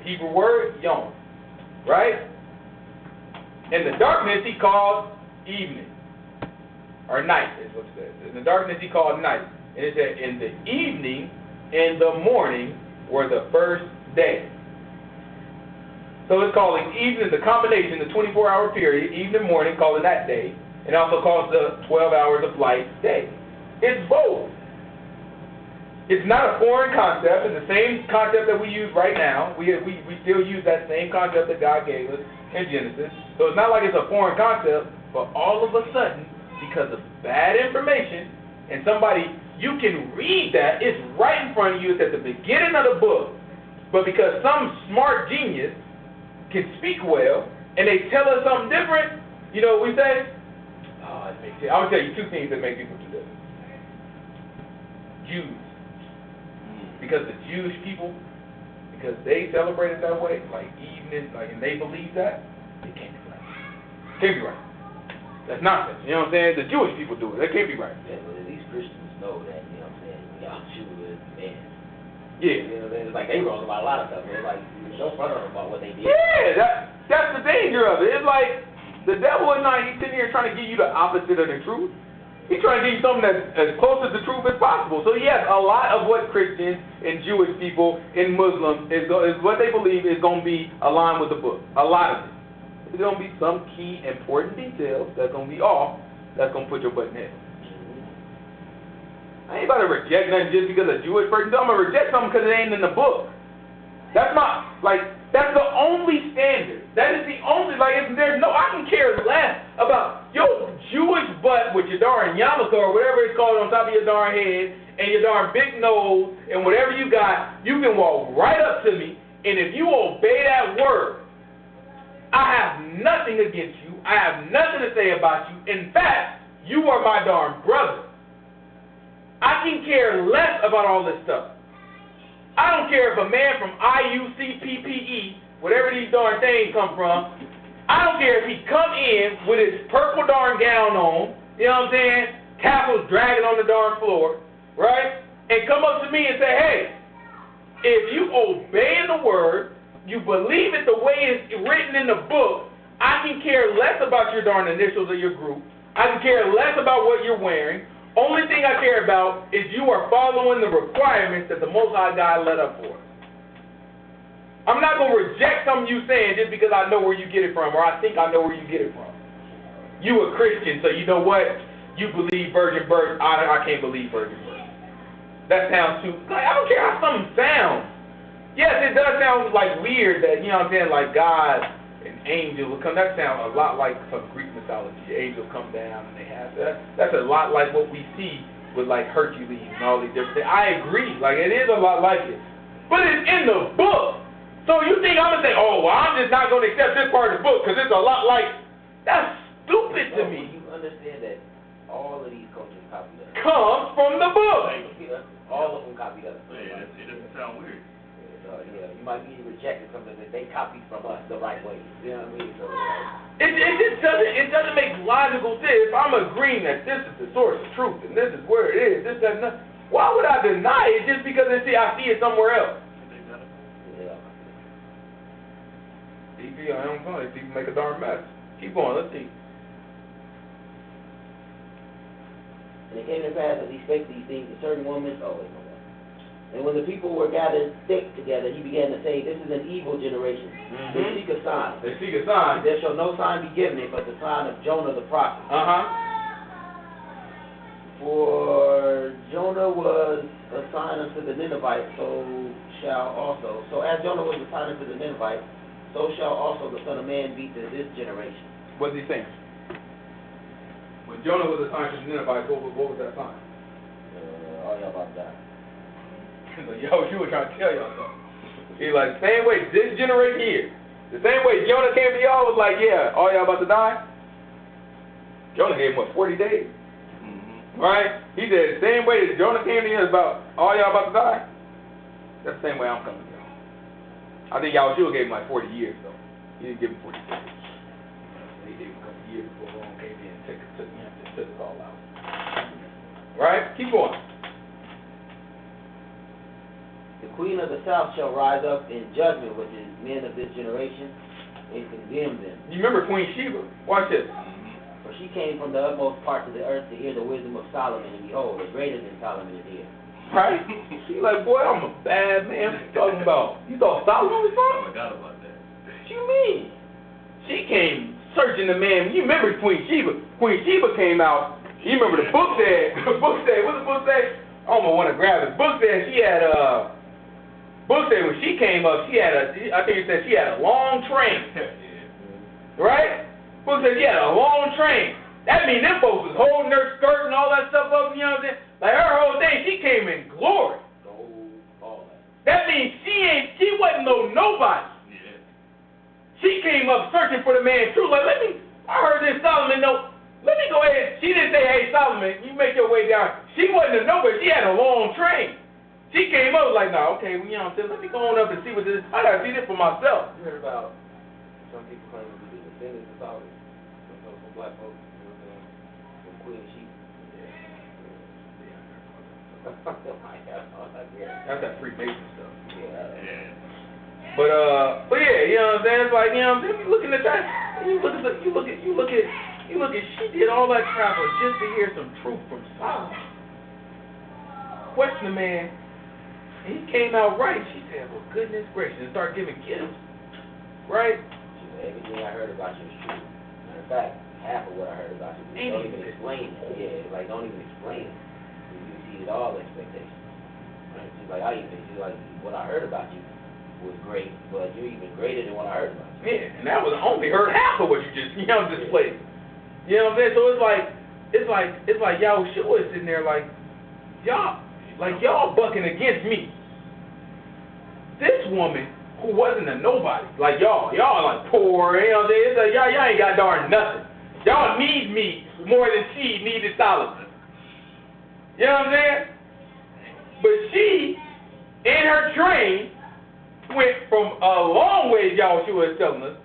S1: Hebrew word, yom. Right? And the darkness he called evening. Or night, is what it says. In the darkness he called night. And it said, in the evening and the morning were the first day. So it's calling evening, the combination, the 24-hour period, evening, morning, calling that day. And also calls the 12 hours of light day. It's both. It's not a foreign concept. It's the same concept that we use right now. We still use that same concept that God gave us in Genesis. So it's not like it's a foreign concept, but all of a sudden, because of bad information, and somebody, you can read that, it's right in front of you, it's at the beginning of the book, but because some smart genius can speak well, and they tell us something different, you know what we say? Oh, it makes sense. I will tell you two things that make people do this. Jews. Because the Jewish people, because they celebrate it that way, like evening, like, and they believe that, it can't be right. Can't be right. That's nonsense. You know what I'm saying? The Jewish people do it. That can't be right.
S2: Yeah, but at least Christians know that, you know what I'm saying? Yahshua is man.
S1: Yeah.
S2: You know what I'm saying? It's like they wrong about a lot of stuff. They're like, don't front on them about what they did.
S1: Yeah, that's the danger of it. It's like the devil is not, he's sitting here trying to give you the opposite of the truth. He's trying to give you something that's as close to the truth as possible. So yes, a lot of what Christians and Jewish people and Muslims is what they believe is going to be aligned with the book. A lot of it. There's going to be some key important details that's going to be off that's going to put your butt in hell. I ain't about to reject nothing just because a Jewish person. I'm going to reject something because it ain't in the book. That's not, like, that's the only standard. That is the only, like, there's no, I can care less about your Jewish butt with your darn yarmulke or whatever it's called on top of your darn head and your darn big nose and whatever you got, you can walk right up to me, and if you obey that word, I have nothing against you. I have nothing to say about you. In fact, you are my darn brother. I can care less about all this stuff. I don't care if a man from IUCPPE, whatever these darn things come from, I don't care if he come in with his purple darn gown on, you know what I'm saying, tassels dragging on the darn floor, right, and come up to me and say, hey, if you obey the word, you believe it the way it's written in the book, I can care less about your darn initials of your group. I can care less about what you're wearing. Only thing I care about is you are following the requirements that the Most High God let up for us. I'm not going to reject something you saying just because I know where you get it from or I think I know where you get it from. You a Christian, so you know what? You believe virgin birth. I can't believe virgin birth. That sounds too, like, I don't care how something sounds. Yes, it does sound like weird that, you know what I'm saying, like God and angels will come. That sounds a lot like some Greek mythology. Angels come down and they have that. That's a lot like what we see with like Hercules and all these different things. I agree. Like it is a lot like it. But it's in the book. So you think I'm going to say, oh, well, I'm just not going to accept this part of the book because it's a lot like, that's stupid to me.
S2: You understand that all of these cultures copy that.
S1: Comes from the book.
S2: All of them copy that.
S3: Yeah, it doesn't sound weird.
S2: Yeah, you might be rejecting something that they copied from us the right way. You know what I mean? So,
S1: It doesn't make logical sense. If I'm agreeing that this is the source of truth and this is where it is, this doesn't. Why would I deny it just because I see it somewhere else?
S2: yeah.
S1: DP, I don't know. These people make a darn mess. Keep going. Let's see.
S2: And it came to pass that he spake these things to certain women. Oh, wait, no, And when the people were gathered thick together, he began to say, this is an evil generation. They seek a sign.
S1: They seek a sign.
S2: There shall no sign be given it but the sign of Jonah the prophet. For Jonah was a sign unto the Ninevites, so as Jonah was a sign unto the Ninevites, so shall also the Son of Man be to this generation.
S1: What's he saying? When Jonah was a sign to the Ninevites, what was that sign?
S2: All y'all about that.
S1: Yahushua trying to tell y'all something. He's like, same way this generation here, the same way Jonah came to y'all was like, yeah, all y'all about to die? Jonah gave him, what, 40 days? Right? He said, the same way that Jonah came to you about all y'all about to die, that's the same way I'm coming to y'all. I think Yahushua gave him like 40 years, though. He didn't give him 40 days. He gave him a couple years before Rome came in and took it all out. Right? Keep going.
S2: The queen of the south shall rise up in judgment with the men of this generation and condemn them.
S1: You remember Queen Sheba? Watch this.
S2: For she came from the utmost parts of the earth to hear the wisdom of Solomon, and behold, a greater than Solomon is here.
S1: Right? She's like, boy, I'm a bad man. What you talking about? You thought Solomon was
S3: I
S1: wrong?
S3: forgot about that.
S1: What you mean? She came searching the man. You remember Queen Sheba? Queen Sheba came out. You remember the book said, what's the book say? I almost want to grab it. The book said she had book said when she came up, I think it said she had a long train. Right? Book said she had a long train. That means them folks was holding her skirt and all that stuff up, you know what I'm saying? Like her whole thing, she came in glory. That means she wasn't nobody.
S3: Yeah.
S1: She came up searching for the man true. Like, I heard this Solomon note. Let me go ahead. She didn't say, hey, Solomon, you make your way down. She wasn't a nobody. She had a long train. She came up like, no, okay, well, you know what I'm saying? Let me go on up and see what this is. I got to see this for myself.
S2: You heard about some people claiming to be the descendants of Solomon, some black folks, you know what I'm saying? From Queen Sheba.
S1: That's that Freemason stuff.
S3: Yeah.
S1: But yeah, you know what I'm saying? It's like, you know what I'm saying? You looking at that, you look at, she did all that travel just to hear some truth from Solomon. Question the man. And he came out right. She said, well, goodness gracious, and started giving gifts. Right?
S2: She said, everything I heard about you is true. Matter of fact, half of what I heard about you, don't even explain it. Yeah, like, don't even explain it. You exceeded all expectations. Right? She's like, she's like, what I heard about you was great, but you're even greater than what I heard about you.
S1: Yeah, and that was only heard half of what you just, displayed. You know what I'm saying? So it's like Yahushua is sitting there like, y'all bucking against me. This woman who wasn't a nobody, like y'all like poor, you know what I'm saying? It's like, y'all ain't got darn nothing. Y'all need me more than she needed Solomon. You know what I'm saying? But she, in her train, went from a long way, Yahushua is telling us,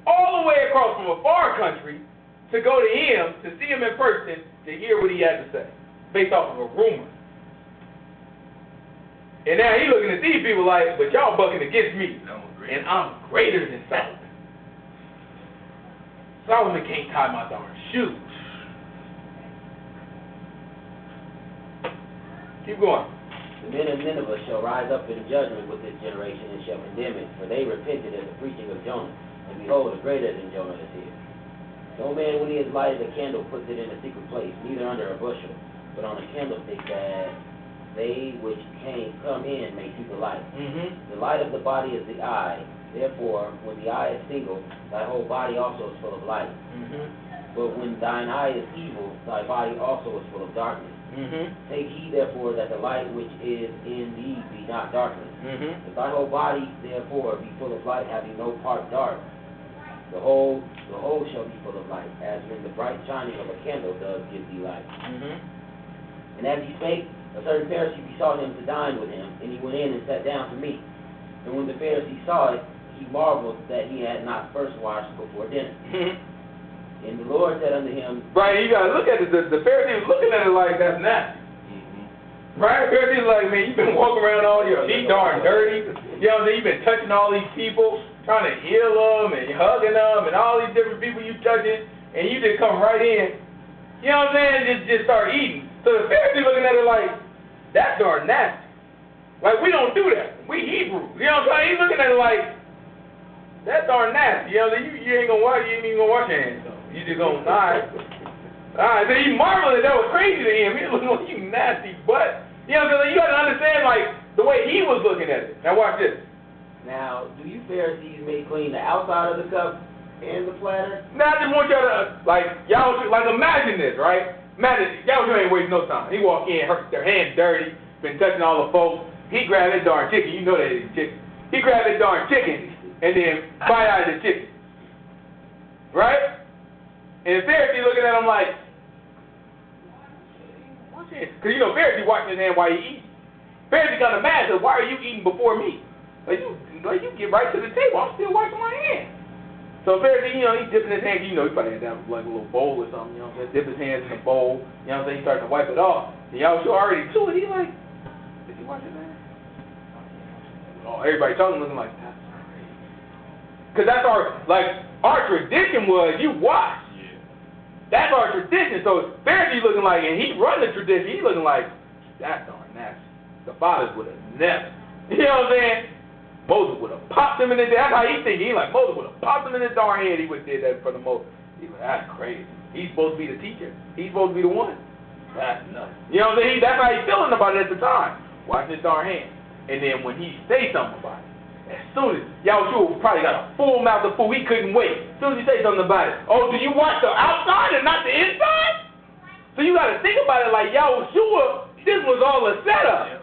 S1: all the way across from a far country to go to him, to see him in person, to hear what he had to say, based off of a rumor. And now he looking at these people like, but y'all bucking against me, and I'm greater than Solomon. Solomon can't tie my darn shoes. Keep going.
S2: The men of Nineveh shall rise up in judgment with this generation and shall condemn it, for they repented at the preaching of Jonah, and behold, a greater than Jonah is here. No man, when he has lighted a candle, puts it in a secret place, neither under a bushel, but on a candlestick, that they which come in may see the light. The light of the body is the eye. Therefore, when the eye is single, thy whole body also is full of light. But when thine eye is evil, thy body also is full of darkness. Take heed, therefore, that the light which is in thee be not darkness. If thy whole body, therefore, be full of light, having no part dark, the whole shall be full of light, as when the bright shining of a candle does give thee light. And as he spake, a certain Pharisee besought him to dine with him, and he went in and sat down to meat. And when the Pharisee saw it, he marveled that he had not first washed before dinner. And the Lord said unto him,
S1: right, you got to look at it. The Pharisee was looking at it like, that's nasty. Right? The Pharisee's like, man, you've been walking around all your feet darn dirty. You know what I'm saying? You've been touching all these people, trying to heal them and hugging them and all these different people you touching, and you just come right in. You know what I'm saying? Just start eating. So the Pharisee looking at it like, that's darn nasty. Like, we don't do that. We Hebrews. You know what I'm saying? He's looking at it like, that's darn nasty. You know, you ain't gonna wash, you ain't even gonna wash your hands. You just gonna, alright. Alright, so he marveled that was crazy to him. He was looking like, you nasty butt. You know what I'm saying? You gotta understand, like, the way he was looking at it. Now watch this.
S2: Now, do you Pharisees make clean the outside of the cup and the platter?
S1: Now I just want y'all to, like, y'all, like, imagine this, right? Imagine, y'all ain't wasting no time. He walk in, their hands dirty, been touching all the folks. He grabbed that darn chicken. You know that is chicken. He grabbed that darn chicken and then bite out the chicken. Right? And the Pharisee looking at him like, watch it. Because, you know, Pharisee washing his hand while he eats. Pharisee kind of mad, so why are you eating before me? Like you get right to the table. I'm still washing my hand. So Pharisee, you know, he's dipping his hands. You know, he probably had to have like a little bowl or something. You know what I'm saying? Dip his hands in the bowl. You know what I'm saying? He starts to wipe it off. And y'all sure already to it. He like, did he wash his hands? Oh, everybody talking looking like, that's crazy. Because that's our tradition was you wash.
S3: Yeah.
S1: That's our tradition. So Pharisee looking like, and he run the tradition, he looking like, that's darn nasty. The fathers would have never. You know what I'm saying? Moses would have popped him in the, that's how he's thinking. He like, Moses would have popped him in his darn head. He would have did that for the Moses. He was like, that's crazy. He's supposed to be the teacher. He's supposed to be the one. That's nuts. You know what I'm saying? That's how he's feeling about it at the time. Watching his darn hand. And then when he say something about it, as soon as, y'all sure probably got a full mouth of food, he couldn't wait. As soon as he say something about it, oh, do you watch the outside and not the inside? So you got to think about it like, y'all sure this was all a setup.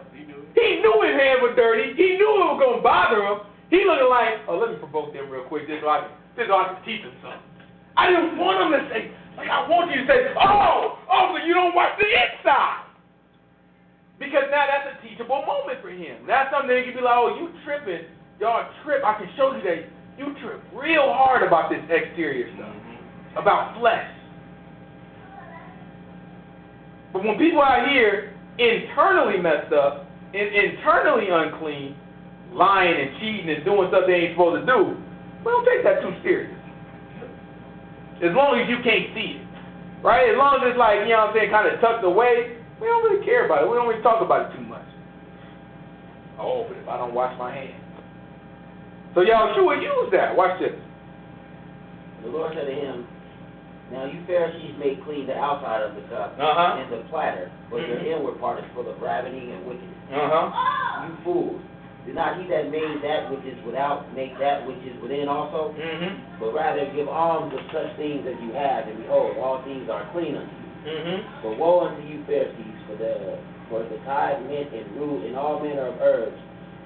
S1: He knew his hands were dirty. He knew it was going to bother him. He looking like, oh, let me provoke them real quick just so I can teach them something. I didn't want him to say, like, I want you to say, oh, so you don't watch the inside. Because now that's a teachable moment for him. That's something that he can be like, oh, you tripping. Y'all trip. I can show you that you trip real hard about this exterior stuff, about flesh. But when people out here internally messed up, and internally unclean, lying and cheating and doing stuff they ain't supposed to do, we don't take that too serious. As long as you can't see it, right? As long as it's like, you know what I'm saying, kind of tucked away, we don't really care about it. We don't really talk about it too much. Oh, but if I don't wash my hands. So y'all sure use that. Watch this.
S2: The Lord said to him, now you Pharisees make clean the outside of the cup and the platter, but your inward part is full of ravening and wickedness. You fools, did not he that made that which is without make that which is within also? But rather give alms of such things as you have, and behold, all things are clean unto you. But woe unto you Pharisees, for the tithe, mint, and rue, and all manner of herbs,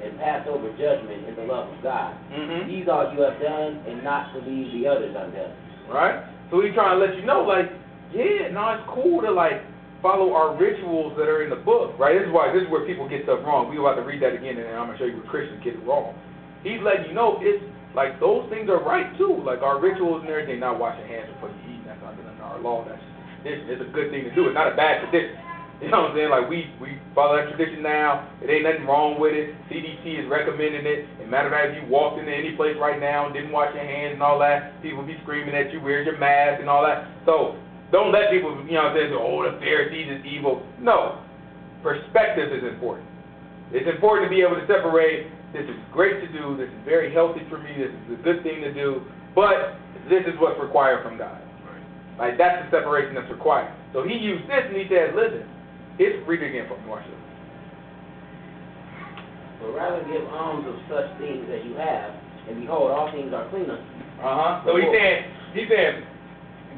S2: and pass over judgment in the love of God. These all you have done, and not to leave the others undone.
S1: Right? So he's trying to let you know, like, yeah, no, it's cool to, like, follow our rituals that are in the book, right? This is where people get stuff wrong. We're about to read that again, and I'm going to show you where Christians get it wrong. He's letting you know it's, like, those things are right, too. Like, our rituals and everything, not washing hands before you eat, that's not under our law. That's tradition. It's a good thing to do. It's not a bad tradition. You know what I'm saying? Like, we follow that tradition now. It ain't nothing wrong with it. CDC is recommending it. And matter of fact, if you walked into any place right now and didn't wash your hands and all that, people be screaming at you, wear your mask and all that. So don't let people, you know what I'm saying, oh, the Pharisees is evil. No. Perspective is important. It's important to be able to separate, this is great to do, this is very healthy for me, this is a good thing to do, but this is what's required from God. Like, that's the separation that's required. So he used this and he said, listen, read it again for me, watch this.
S2: But rather give alms of such things as you have, and behold, all things are clean unto you.
S1: So he's saying,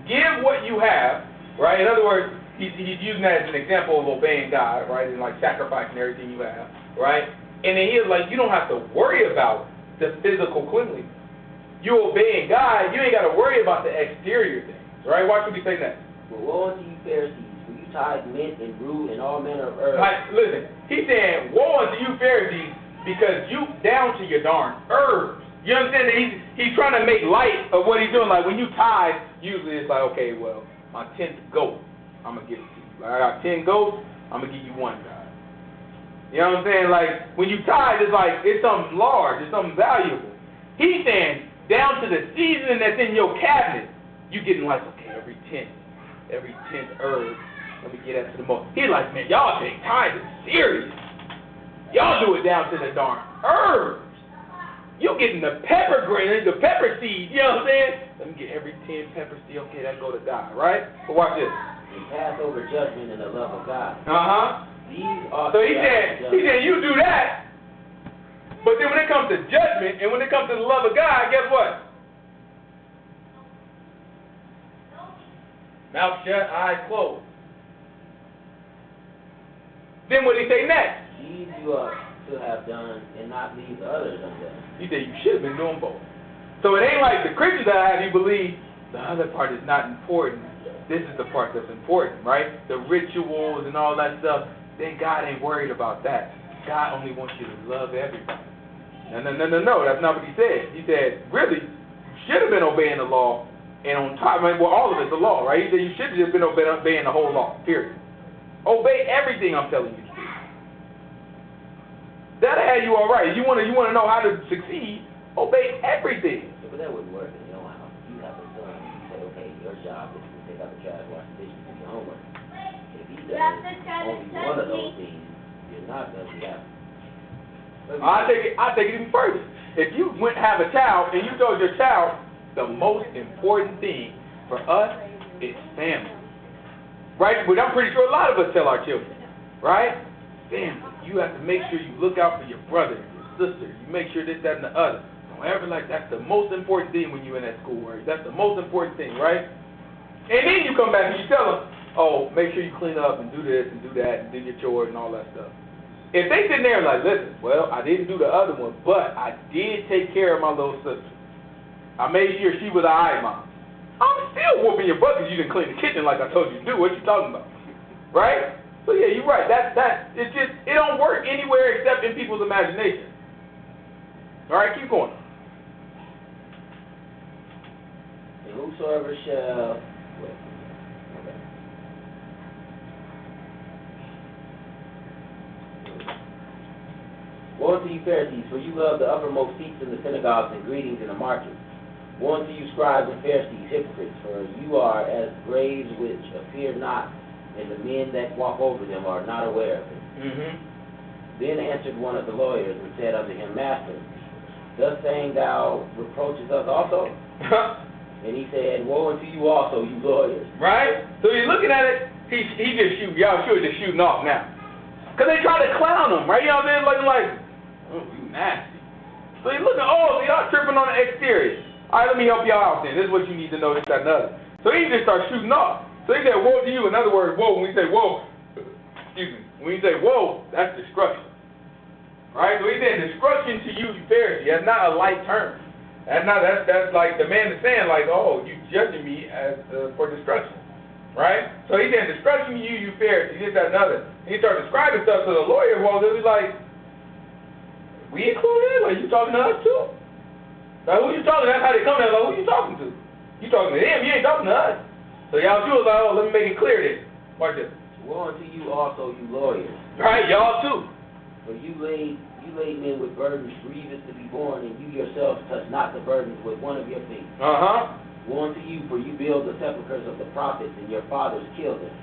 S1: give what you have, right? In other words, he's using that as an example of obeying God, right? And like sacrificing everything you have, right? And then he's like, you don't have to worry about the physical cleanliness. You obeying God, you ain't got to worry about the exterior things, right? Watch what he say next.
S2: But woe unto you Pharisees, for you tithe mint and rue and all manner of herbs.
S1: Like, listen, he's saying, woe unto you Pharisees, because you down to your darn herbs. You understand that he's trying to make light of what he's doing. Like, when you tithe, usually it's like, okay, well, my 10th goat, I'm going to give it to you. Like, I got 10 goats, I'm going to give you one God. You know what I'm saying? Like, when you tithe, it's like, it's something large, it's something valuable. He's saying, down to the seasoning that's in your cabinet, you getting like, okay, every 10th herb, let me get that to the most. He's like, man, y'all take tithing serious. Y'all do it down to the darn herbs. You getting the pepper grain, the pepper seed, you know what I'm saying? Let me get every 10 pepper seed, okay, that go to God, right? But watch this.
S2: And pass over judgment in the love of God. These are
S1: So he said, you do that, but then when it comes to judgment and when it comes to the love of God, guess what? Mouth shut, eyes closed. Then what did he say next?
S2: These you are to have done and not leave the others undone.
S1: He said you should have been doing both. So it ain't like the Christians that have you believe the other part is not important. This is the part that's important, right? The rituals and all that stuff. Then God ain't worried about that. God only wants you to love everybody. No, that's not what he said. He said, really, you should have been obeying the law, and on top, well, all of it's the law, right? He said you should have just been obeying the whole law, period. Obey everything I'm telling you to do. That'll have you all right. You want to know how to succeed, obey everything.
S2: Yeah, but that wouldn't work in your house. You have a son. You say, okay, your job is to take out the trash, wash the dishes, and your homework. If he does only one of those things, you're not going to be happy.
S1: I take it even further. If you went have a child and you told your child the most important thing for us is family, right? But I'm pretty sure a lot of us tell our children, right? Family. You have to make sure you look out for your brother, your sister. You make sure this, that, and the other. Don't ever that's the most important thing when you're in that school, right? That's the most important thing, right? And then you come back and you tell them, oh, make sure you clean up and do this and do that and do your chores and all that stuff. If they sitting there like, listen, well, I didn't do the other one, but I did take care of my little sister. I made sure she was an eye mom. I'm still whooping your butt because you didn't clean the kitchen like I told you to do. What you talking about? Right? So yeah, you're right. It don't work anywhere except in people's imagination. All right, keep going.
S2: And whosoever shall... Woe unto you Pharisees, for you love the uppermost seats in the synagogues and greetings in the markets. Woe unto you scribes and Pharisees, hypocrites, for you are as graves which appear not, and the men that walk over them are not aware of it. Then answered one of the lawyers and said unto him, Master, thus saying thou reproachest us also? And he said, Woe unto you also, you lawyers.
S1: Right? So you're looking at it, he just shoot, y'all sure just shooting off now. Because they try to clown him, right? You know what I'm saying? Looking like, oh, you nasty. So you're looking, oh, so y'all tripping on the exterior. All right, let me help y'all out then. This is what you need to know, this, that, and the other. So he just starts shooting off. So he said, woe to you. In other words, whoa, when we say whoa, when you say whoa, that's destruction. Right? So he said destruction to you, you Pharisee. That's not a light term. That's like the man is saying, like, oh, you judging me as for destruction. Right? So he said destruction to you, you Pharisee, this, that, and other. And he started describing stuff to the lawyer. Well, it was like, we included? Like, you talking to us too? Like, who you talking to? That's how they come there. Like, who you talking to? You talking to them, you ain't talking to us. So y'all Jews like, oh, let me make it clear then. Watch this.
S2: Woe unto you also, you lawyers.
S1: Right, y'all too.
S2: For you laid men with burdens grievous to be borne, and you yourselves touch not the burdens with one of your feet. Woe unto you, for you build the sepulchres of the prophets, and your fathers killed them.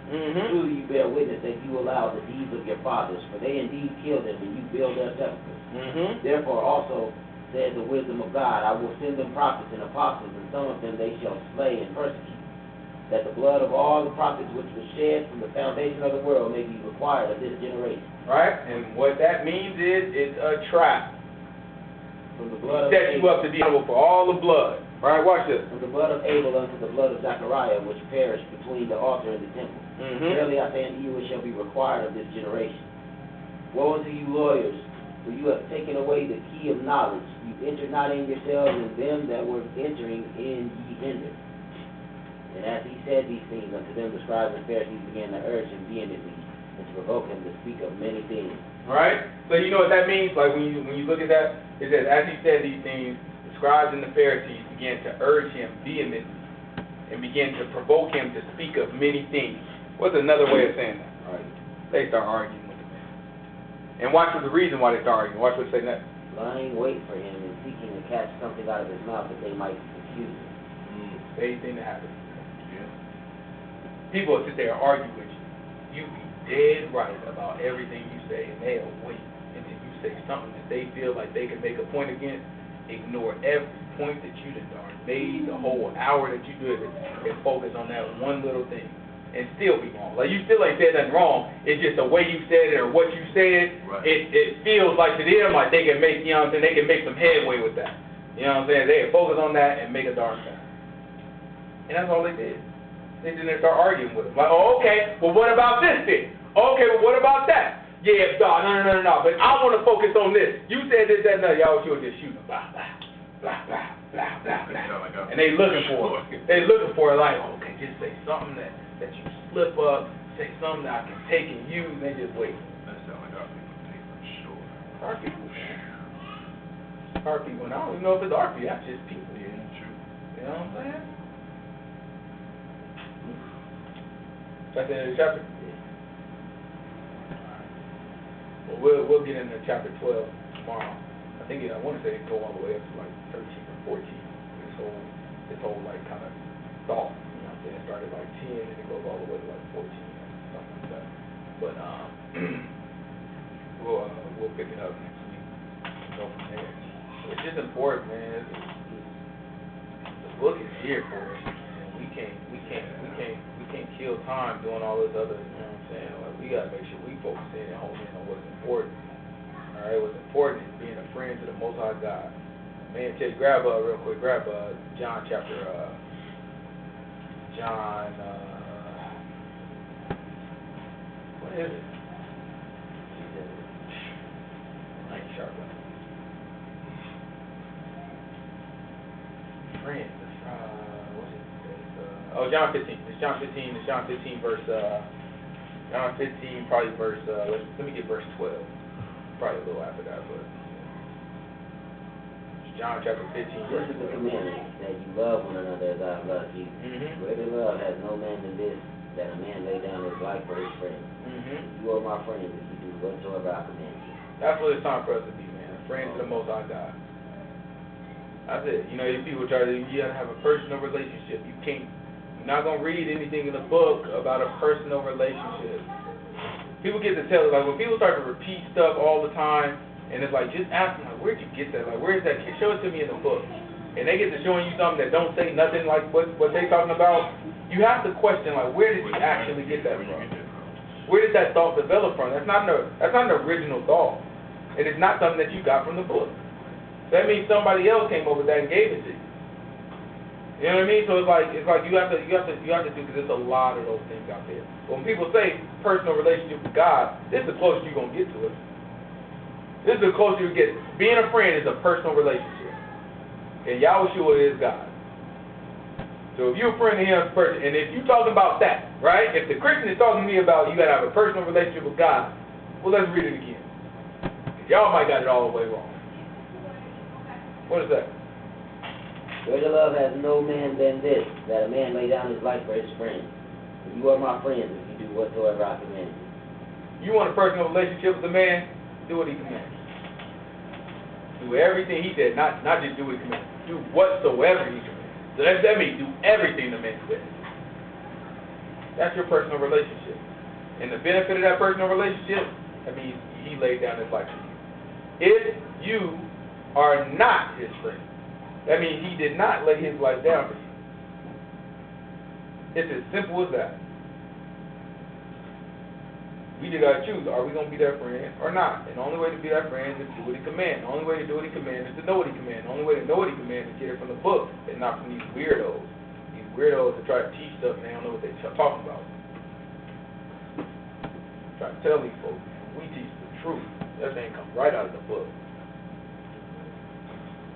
S2: Truly you bear witness that you allow the deeds of your fathers, for they indeed killed them, and you build their sepulchres. Therefore also said the wisdom of God, I will send them prophets and apostles, and some of them they shall slay and persecute, that the blood of all the prophets which was shed from the foundation of the world may be required of this generation. Right?
S1: And what that means is it's a trap.
S2: From the blood
S1: set you up to be accountable for all the blood. Right? Watch this.
S2: From the blood of Abel unto the blood of Zechariah, which perished between the altar and the temple. Verily I say unto you, it shall be required of this generation. Woe unto you lawyers, for you have taken away the key of knowledge. You entered not in yourselves, and them that were entering in ye hindered. And as he said these things unto them, the scribes and Pharisees began to urge him vehemently and to provoke him to speak of many things.
S1: All right? So you know what that means? Like when you look at that, it says, as he said these things, the scribes and the Pharisees began to urge him vehemently and began to provoke him to speak of many things. What's another way of saying that? All right. They start arguing with him. And watch the reason why they start arguing. Watch what they say next.
S2: Lying wait for him and seeking to catch something out of his mouth that they might accuse him.
S1: Same thing that happens. People will sit there and argue with you. You be dead right about everything you say, and they'll wait until you say something that they feel like they can make a point against, ignore every point that you done made, the whole hour that you did it, and focus on that one little thing, and still be wrong. Like, you still ain't said nothing wrong. It's just the way you said it or what you said.
S3: Right.
S1: It feels like to them like they can make, you know what I'm saying, they can make some headway with that. You know what I'm saying? They can focus on that and make a darn thing. And that's all they did. They didn't start arguing with him. Like, oh, okay, well, what about this thing? Okay, well, what about that? Yeah, no. But I want to focus on this. You said this, that, and that. Y'all was just shooting. Blah, blah, blah, blah, blah, blah, blah. And they looking for it. They looking for it like, okay, just say something that you slip up. Say something that I can take and use. And they just wait.
S3: That sounds like our people think for sure.
S1: Our people, man. Our people. And I don't even know if it's our people. That's just people.
S3: Yeah, true.
S1: You know what I'm saying? That's the end of the chapter. Well, we'll get into chapter 12 tomorrow. I think I want to say it go all the way up to like 13 or 14. This whole like kind of thought. You know what I'm saying? It started like 10 and it goes all the way to like 14 or something like that. But we'll pick it up next week and go from there. It's just important, man. The book is here for us. And we can't kill time doing all this other, you know what I'm saying? Like, we gotta make sure we focus in and hone in on what's important. All right, what's important is being a friend to the Most High God. Man, tell you, grab real quick, grab John chapter what is it? I ain't sharp enough. Friend. John 15. It's John 15. It's John 15 verse. John 15, probably verse. Let me get verse 12. Probably a little after that, but it's John chapter 15.
S2: This is the commandment, that you love one another as I have loved you. Greater love has no man than this, that a man lay down his life for his friend. You are my friends if you do whatsoever I command you.
S1: That's what it's time for us to be, man. Friends to the Most High God. That's it. You know, if people try to, you gotta have a personal relationship. You can't. You're not going to read anything in the book about a personal relationship. People get to tell, like, when people start to repeat stuff all the time, and it's like, just ask them, like, where'd you get that? Like, where is that? Show it to me in the book. And they get to showing you something that don't say nothing like what they talking about. You have to question, like, where did you actually get that from? Where did that thought develop from? That's not an original thought. And it's not something that you got from the book. That means somebody else came over with that and gave it to you. You know what I mean? So it's like you have to do, because there's a lot of those things out there. But when people say personal relationship with God, this is the closest you're gonna get to it. This is the closest you get. Being a friend is a personal relationship, and Yahushua is God. So if you're a friend of Him, and if you're talking about that, right? If the Christian is talking to me about you gotta have a personal relationship with God, well, let's read it again. Y'all might got it all the way wrong. What is that?
S2: Greater love has no man than this, that a man lay down his life for his friend. You are my friends if you do whatsoever I command you.
S1: You want a personal relationship with the man? Do what he commands. Do everything he said, not just do what he commands. Do whatsoever he commands. So that means do everything the man said. That's your personal relationship. And the benefit of that personal relationship, that means he laid down his life for you. If you are not his friend, that means he did not lay his life down for you. It's as simple as that. We just got to choose, are we going to be that friend or not? And the only way to be that friend is to do what he commands. The only way to do what he commands is to know what he commands. The only way to know what he commands is to get it from the book and not from these weirdos. These weirdos that try to teach stuff and they don't know what they're talking about. Try to tell these folks, we teach the truth. That thing comes right out of the book.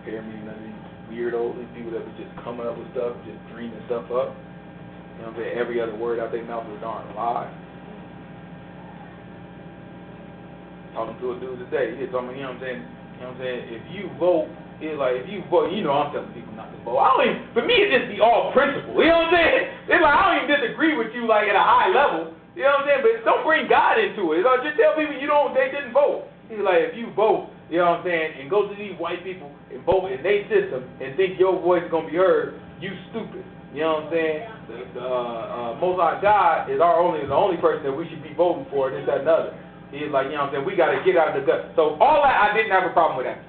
S1: Hear me, none of these weirdos, these people that was just coming up with stuff, just dreaming stuff up. You know what I'm saying? Every other word out their mouth was a darn lie. Talking to a dude today, he told me, you know what I'm saying? If you vote, it's like, if you vote, you know I'm telling people not to vote. For me, it just be all principle. You know what I'm saying? It's like, I don't even disagree with you, like, at a high level. You know what I'm saying? But don't bring God into it. Just tell people they didn't vote. He's like, if you vote, you know what I'm saying, and go to these white people and vote in their system and think your voice is going to be heard, you stupid. You know what I'm saying? The Most High God is the only person that we should be voting for, this, that, and other. He's like, you know what I'm saying, we got to get out of the gut. So all that, I didn't have a problem with that.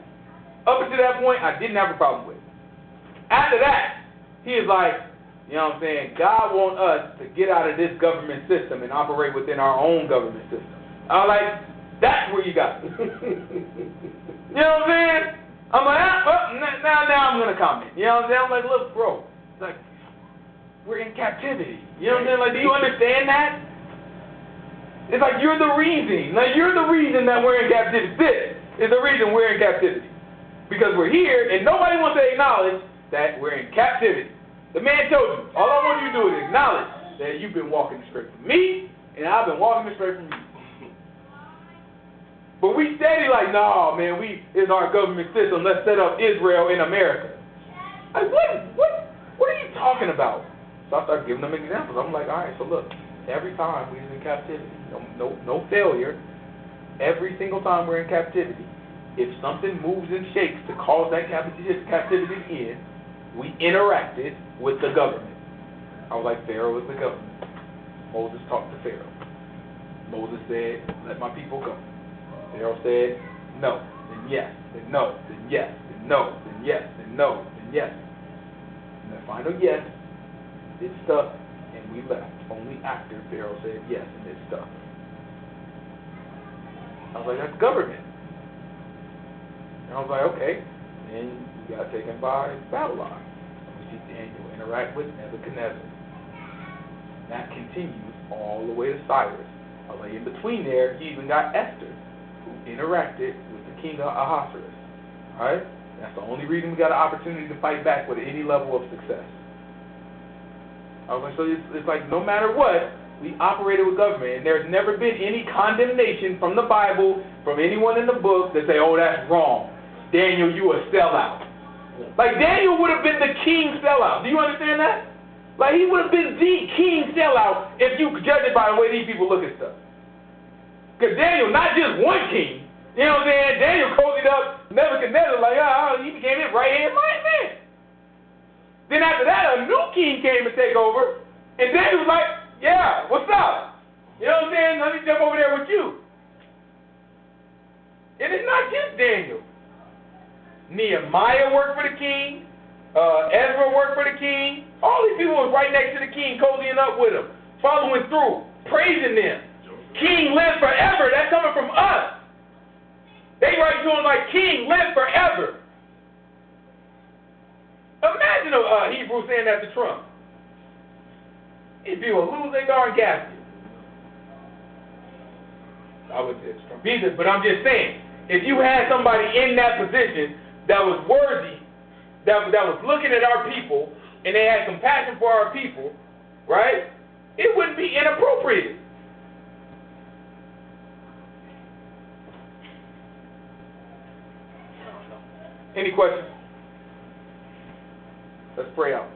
S1: Up until that point, I didn't have a problem with. After that, he is like, you know what I'm saying, God wants us to get out of this government system and operate within our own government system. I was like, that's where you got it. You know what I'm saying? I'm like, well, now I'm going to comment. You know what I'm saying? I'm like, look, bro, it's like, we're in captivity. You know what I'm saying? Like, do you understand that? It's like, you're the reason. Like, you're the reason that we're in captivity. This is the reason we're in captivity. Because we're here, and nobody wants to acknowledge that we're in captivity. The man told you, all I want you to do is acknowledge that you've been walking straight from me, and I've been walking straight from you. But we steady like, nah, man, it's our government system. Let's set up Israel in America. Like, what are you talking about? So I started giving them examples. I'm like, all right, so look, every time we're in captivity, no failure, every single time we're in captivity, if something moves and shakes to cause that captivity to end, we interacted with the government. I was like, Pharaoh was the government. Moses talked to Pharaoh. Moses said, let my people go. Pharaoh said, no, then yes, then no, then yes, then no, then yes, then no, then yes. And the final yes, it stuck, and we left. Only after Pharaoh said yes, and it stuck. I was like, that's government. And I was like, okay. Then we got taken by Babylon. We see Daniel interact with Nebuchadnezzar. That continues all the way to Cyrus. I was like, in between there, he even got Esther, who interacted with the king of Ahasuerus. Alright? That's the only reason we got an opportunity to fight back with any level of success. I was like, so it's like no matter what, we operated with government, and there's never been any condemnation from the Bible, from anyone in the book that say, oh, that's wrong. Daniel, you a sellout. Like, Daniel would have been the king sellout. Do you understand that? Like, he would have been the king sellout if you judge it by the way these people look at stuff. Because Daniel, not just one king, you know what I'm saying? Daniel cozied up Nebuchadnezzar like, he became his right-hand man. Then after that, a new king came to take over, and Daniel was like, yeah, what's up? You know what I'm saying? Let me jump over there with you. And it's not just Daniel. Nehemiah worked for the king. Ezra worked for the king. All these people was right next to the king, cozying up with him, following through, praising them. King lives forever. That's coming from us. They write to him like, King live forever. Imagine a Hebrew saying that to Trump. These people lose their darn gasket. I would say it's Trump either, but I'm just saying, if you had somebody in that position that was worthy, that was looking at our people, and they had compassion for our people, right? It wouldn't be inappropriate. Any questions? Let's pray out.